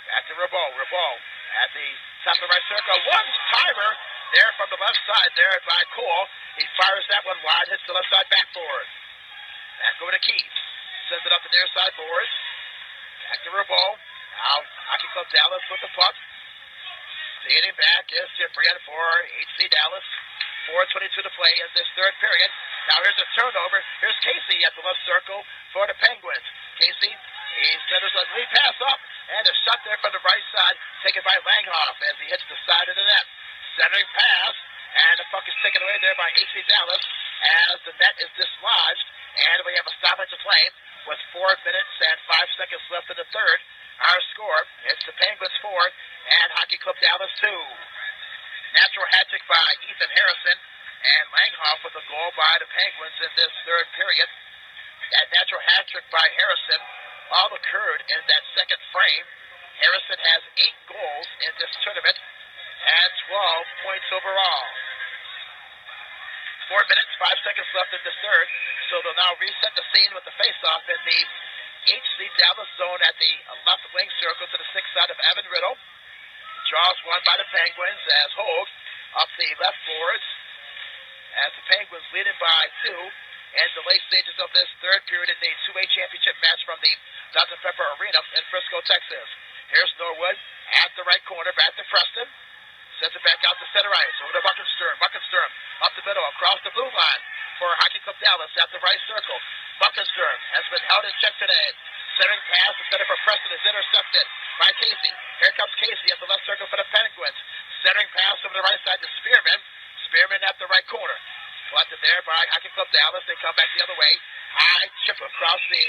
Back to Rabeau. Rabeau at the top of the right circle. One-timer there from the left side there by Cole. He fires that one wide, hits the left side backboard. Back over to Keith. Sends it up the near side boards. Back to Rebo. Now Hockey Club Dallas with the puck. Skating back is Cyprian for HC Dallas. 4:22 to play in this third period. Now here's a turnover. Here's Casey at the left circle for the Penguins. Casey, he centers a lead pass up, and a shot there from the right side, taken by Langhoff as he hits the side of the net. Centering pass, and the puck is taken away there by HC Dallas as the net is dislodged, and we have a stoppage of play with 4 minutes and 5 seconds left in the third. Our score, it's the Penguins 4 and Hockey Club Dallas 2. Natural hat trick by Ethan Harrison, and Langhoff with a goal by the Penguins in this third period. That natural hat trick by Harrison all occurred in that second frame. Harrison has 8 goals in this tournament and 12 points overall. 4 minutes, 5 seconds left in the third, so they'll now reset the scene with the face-off in the HC Dallas zone at the left wing circle to the 6th side of Evan Riddle. Draws one by the Penguins as Hogue up the left boards as the Penguins leading by 2 in the late stages of this third period in the 2A championship match from the Dr. Pepper Arena in Frisco, Texas. Here's Norwood at the right corner, back to Preston. Sends it back out to center ice, over to Buckenstrom. Buckenstrom up the middle, across the blue line for Hockey Club Dallas at the right circle. Buckenstrom has been held in check today. Centering pass, the center for Preston is intercepted by Casey. Here comes Casey at the left circle for the Penguins. Centering pass over the right side to Spearman. Spearman at the right corner. Collected there by Hockey Club Dallas. They come back the other way. High chip across the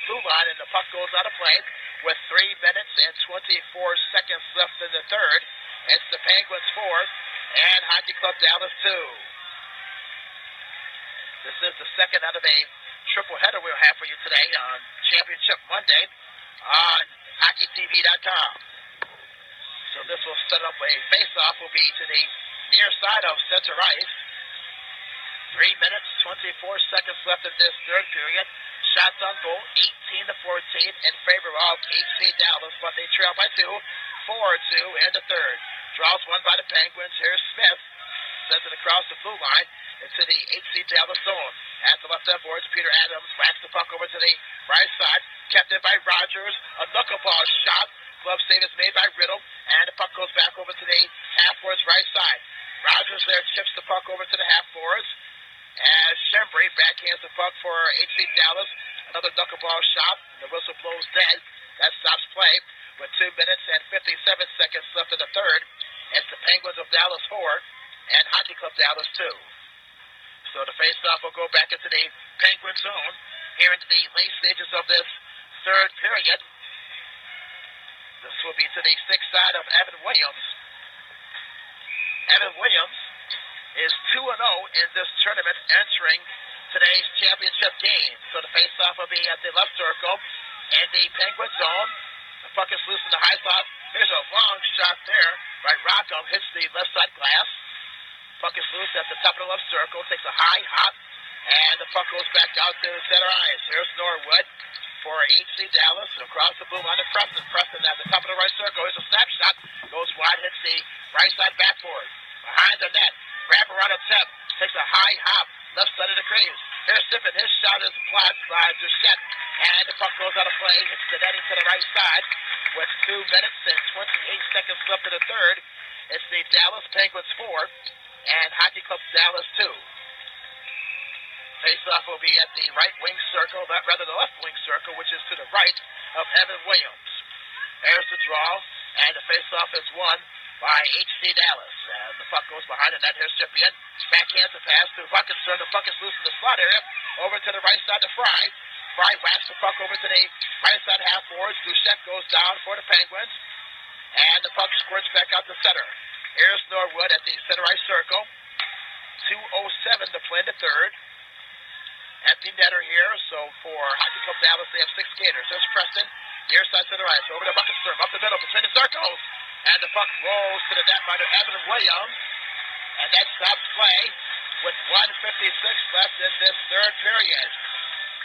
blue line, and the puck goes out of play with 3 minutes and 24 seconds left in the third. It's the Penguins 4 and Hockey Club Dallas 2. This is the second out of a triple header we'll have for you today on Championship Monday on HockeyTV.com. So this will set up a face-off, will be to the near side of center ice. 3 minutes, 24 seconds left in this third period. Shots on goal, 18-14 in favor of HC Dallas, but they trail by 2, 4-2 in the third. Draws one by the Penguins. Here's Smith. Sends it across the blue line into the HC Dallas zone. At the left end boards, Peter Adams whacks the puck over to the right side. Kept in by Rogers. A knuckleball shot. Glove save is made by Riddle. And the puck goes back over to the half-boards right side. Rogers there chips the puck over to the half-boards. As Shembry backhands the puck for HC Dallas. Another knuckleball shot. The whistle blows dead. That stops play with 2 minutes and 57 seconds left in the third. It's the Penguins of Dallas 4 and Hockey Club Dallas 2. So the face-off will go back into the Penguin zone here into the late stages of this third period. This will be to the 6th side of Evan Williams. Evan Williams is 2-0 in this tournament, entering today's championship game. So the face-off will be at the left circle in the Penguin zone. The puck is loose in the high slot. Here's a long shot there by Rocco. Hits the left side glass. Puck is loose at the top of the left circle. Takes a high hop. And the puck goes back out to center ice. Here's Norwood for HC Dallas. Across the blue line to Preston. Preston at the top of the right circle. Here's a snapshot. Goes wide. Hits the right side backboard. Behind the net. Wrap around attempt. Takes a high hop. Left side of the crease. Here's Sippin. His shot is blocked by Duchette. And the puck goes out of play. Hits the netting to the right side. With 2 minutes and 28 seconds left in the third. It's the Dallas Penguins 4 and Hockey Club Dallas 2. Face-off will be at the right wing circle, rather the left wing circle, which is to the right of Evan Williams. There's the draw, and the face-off is won by HC Dallas. And the puck goes behind the net. Here's Cyprian. Backhands the pass to Buckenstrom. The puck is loose in the slot area. Over to the right side to Fry. Fry whacks the puck over to the right side half boards. Duchette goes down for the Penguins. And the puck squirts back out to center. Here's Norwood at the center ice circle. 2:07 to play in the third. Empty netter here, so for Hockey Club Dallas, they have 6 skaters. There's Preston, near side center ice. Over to Buckenstrom, up the middle, between the circles. And the puck rolls to the net by Evan Williams. And that stops play with 1:56 left in this third period.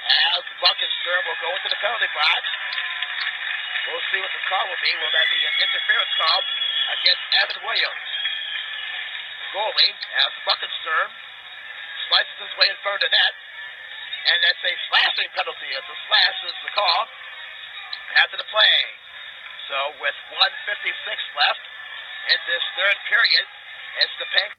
As Buckenstrom will go into the penalty box. We'll see what the call will be. Will that be an interference call against Evan Williams? Goalie, as Buckenstrom slices his way in front of the net. And that's a slashing penalty. It's a slash is the call. after the play. So with 1:56 left in this third period, it's the Pink.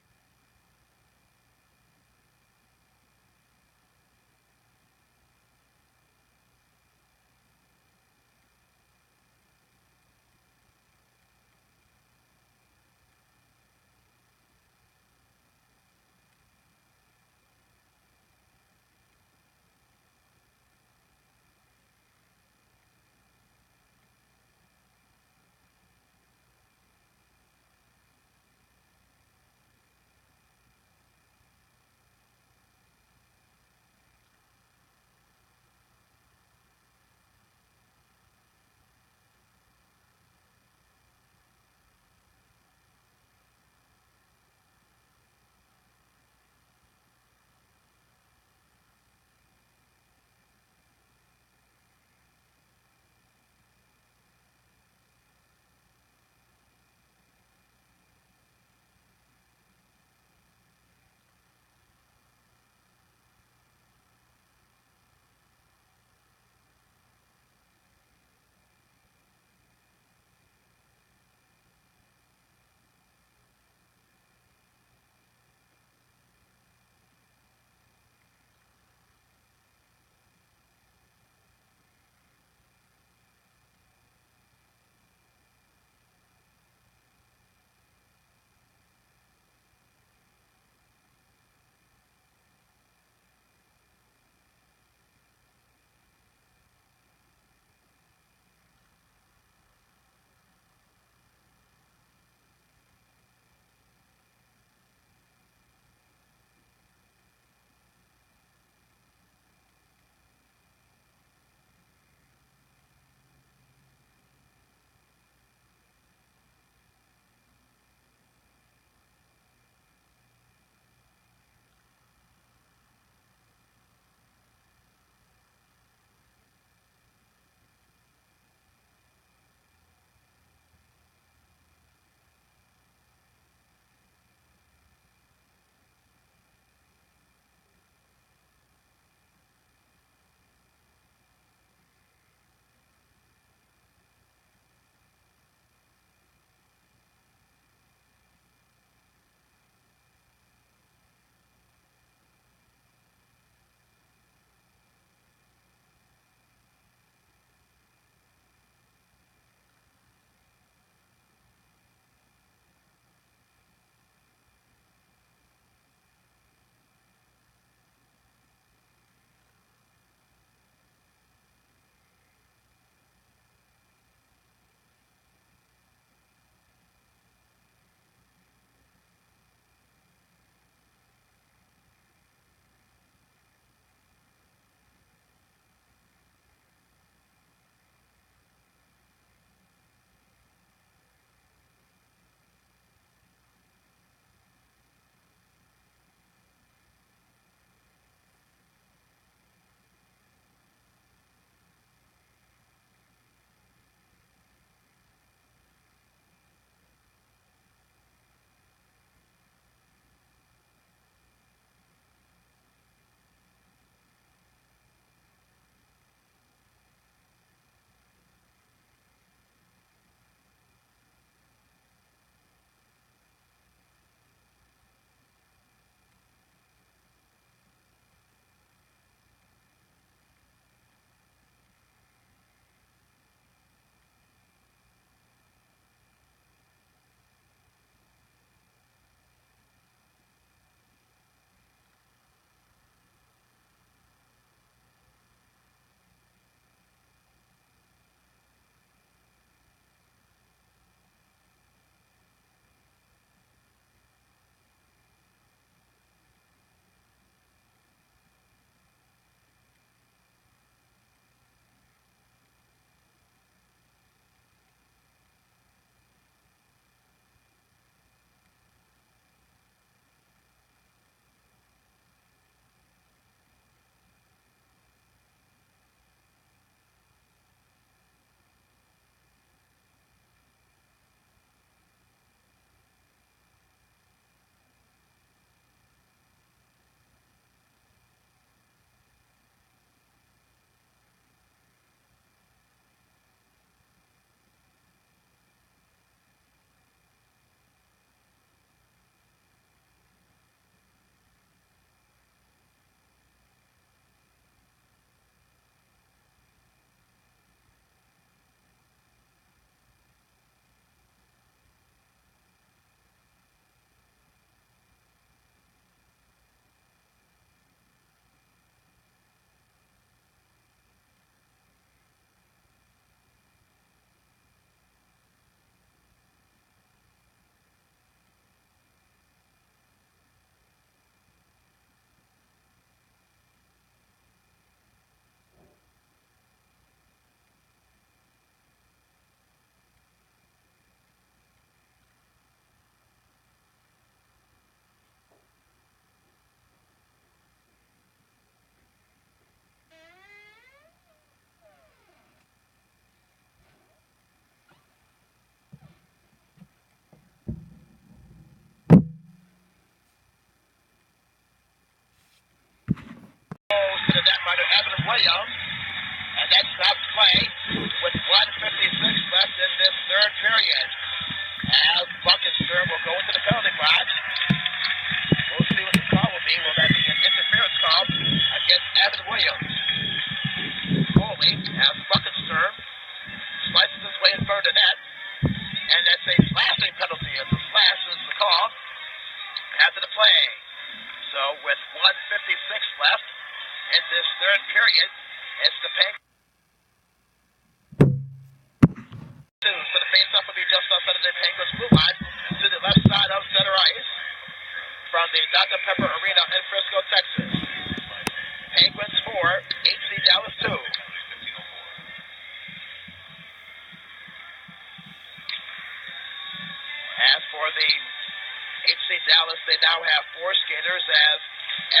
netminder Evan Williams. And that stops play with 1:56 left in this third period. As Buckensturm will go into the penalty box. We'll see what the call will be. Will that be an interference call against Evan Williams? Foley, as Buckensturm slices his way in front of the net. And that's a slashing penalty. As the slash is the call after the play. So with 1:56 left in this third period, it's the Penguins. So the face-off will be just outside of the Penguins blue line to the left side of center ice from the Dr. Pepper Arena in Frisco, Texas. Penguins 4, HC Dallas 2. As for the HC Dallas, they now have 4 skaters as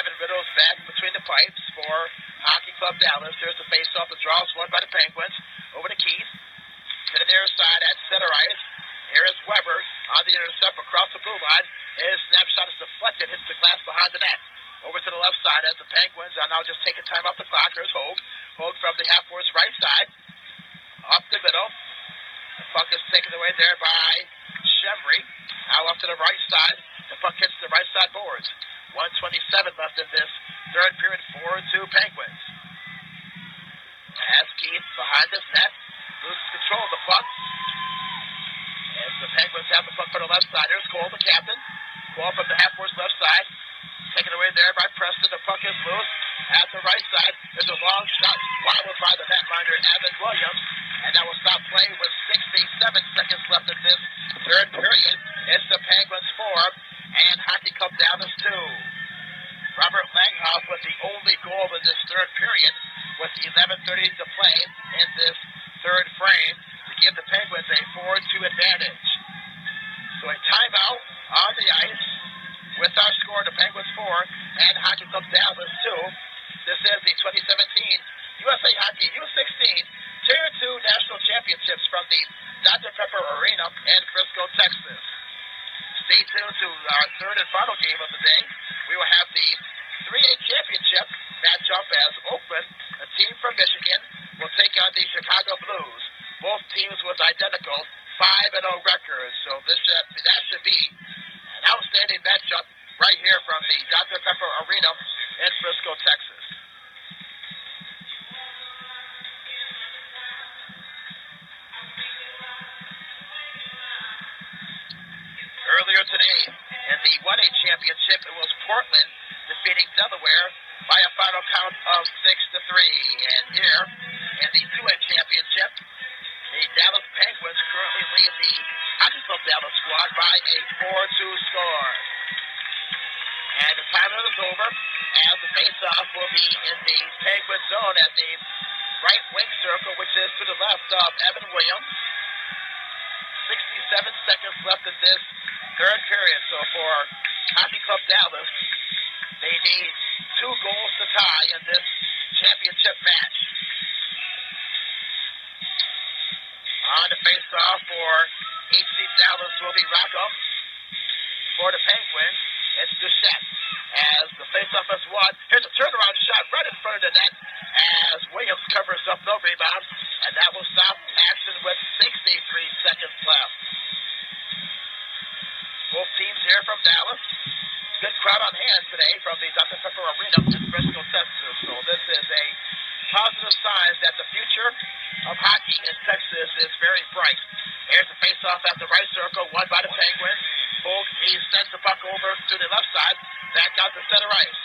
Evan Riddle's back between the pipes for Hockey Club Dallas. There's the face-off. The draw is won by the Penguins. Over to Keith. To the near side at center ice. Here is Weber on the intercept across the blue line. His snapshot is deflected, hits the glass behind the net. Over to the left side as the Penguins are now just taking time off the clock. Here's Hogue. Hogue from the half-court's right side. Up the middle. The puck is taken away there by Chevry. Now up to the right side. The puck hits the right side boards. 1:27 left in this third period. 4-2 Penguins. As Keith behind his net. Loses control of the puck. As the Penguins have the puck for the left side. Here's Cole, the captain. Cole from the half-court's left side. Taken away there by Preston. The puck is loose. At the right side, there's a long shot swallowed by the netminder Evan Williams. And that will stop play with 67 seconds left in this third period. It's the Penguins 4 and Hockey Club Dallas 2. Robert Langhoff with the only goal in this third period with 11:30 to play in this third frame to give the Penguins a 4-2 advantage. So a timeout on the ice with our score, the Penguins 4 and Hockey Club Dallas 2. This is the 2017 USA Hockey U16 Tier 2 National Championships from the Dr. Pepper Arena in Frisco, Texas. Stay tuned to our third and final game of the day. We will have the 3A championship matchup as Oakland, a team from Michigan, will take on the Chicago Blues. Both teams with identical 5-0 records. So that should be an outstanding matchup right here from the Dr. Pepper Arena in Frisco, Texas. Earlier today in the 1A championship, it was Portland defeating Delaware by a final count of 6-3. And here in the 2A championship, the Dallas Penguins currently lead the Hockey Club Dallas squad by a 4-2 score. And the timeout is over as the faceoff will be in the Penguin zone at the right wing circle, which is to the left of Evan Williams. 67 seconds left in this third period. So for Hockey Club Dallas, they need 2 goals to tie in this championship match. On the face-off for HC Dallas will be Rocco. For the Penguins, it's Duchette. As the face-off is won, here's a turnaround shot right in front of the net as Williams covers up, no rebound, and that will stop action with 63 seconds left. Both teams here from Dallas. Good crowd on hand today from the Dr. Pepper Arena in Frisco, Texas. So this is a positive sign that the future of hockey in Texas is very bright. Here's the face-off at the right circle, won by the Penguins. He sends the puck over to the left side, back out to center ice.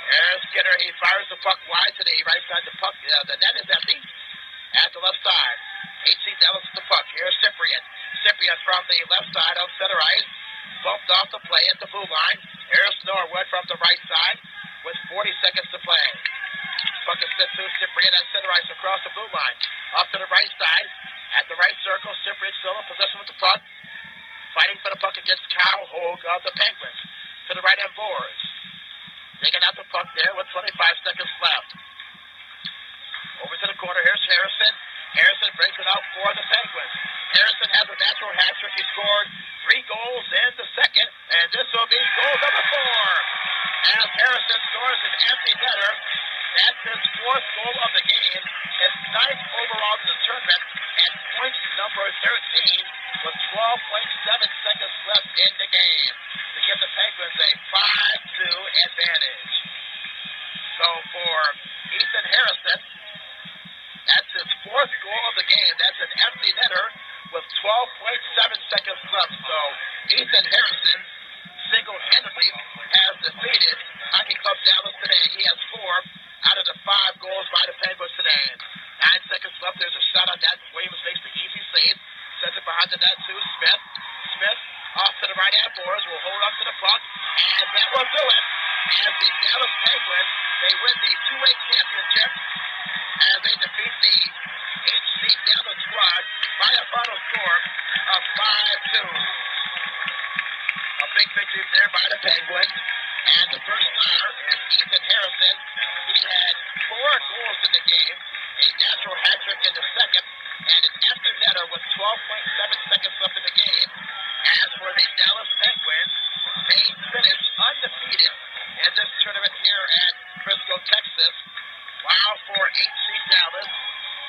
Here's Skinner. He fires the puck wide to the right side. The net is empty at the left side. HC Dallas with the puck. Here's Cyprian. Cyprian from the left side of center ice. Bumped off the play at the blue line. Here's Norwood from the right side with 40 seconds to play. Puck is sent to Cyprian at center ice across the blue line. Off to the right side. At the right circle, Cyprian still in possession with the puck. Fighting for the puck against Kyle Hogue of the Penguins. To the right hand boards. Taking out the puck there with 25 seconds left. Over to the corner. Here's Harrison. Harrison brings it out for the Penguins. Harrison has a natural hat trick. He scored 3 goals in the second. And this will be goal number 4. As Harrison scores an empty netter That's his fourth goal of the game, his ninth overall in the tournament, and point number 13 with 12.7 seconds left in the game to give the Penguins a 5-2 advantage. So for Ethan Harrison, that's his fourth goal of the game. That's an empty netter with 12.7 seconds left. So Ethan Harrison single-handedly has defeated Hockey Club Dallas today. He has 4 out of the 5 goals by the Penguins today. 9 seconds left. There's a shot on that. Williams makes the easy save. Sends it behind the net to Smith. Smith off to the right-hand boards. Will hold on to the puck. And that will do it. As the Dallas Penguins, they win the 2-way championship as they defeat the HC Dallas squad by a final score of 5-2. A big victory there by the Penguins. And the first star is Ethan Harrison. He had 4 goals in the game, a natural hat trick in the second, and an empty netter with 12.7 seconds left in the game. As for the Dallas Penguins, they finished undefeated in this tournament here at Frisco, Texas. While for HC Dallas,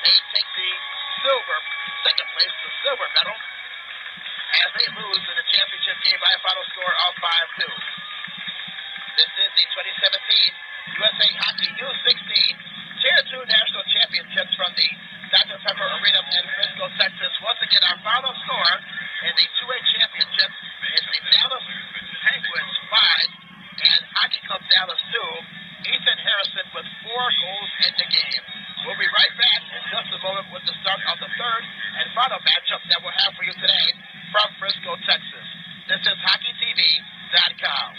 they take the second place, the silver medal, as they lose in the championship game by a final score of 5-2. This is the 2017 USA Hockey U16 Tier 2 National Championships from the Dr. Pepper Arena in Frisco, Texas. Once again, our final score in the 2A championship is the Dallas Penguins 5 and Hockey Club Dallas 2. Ethan Harrison with 4 goals in the game. We'll be right back in just a moment with the start of the third and final matchup that we'll have for you today from Frisco, Texas. This is HockeyTV.com.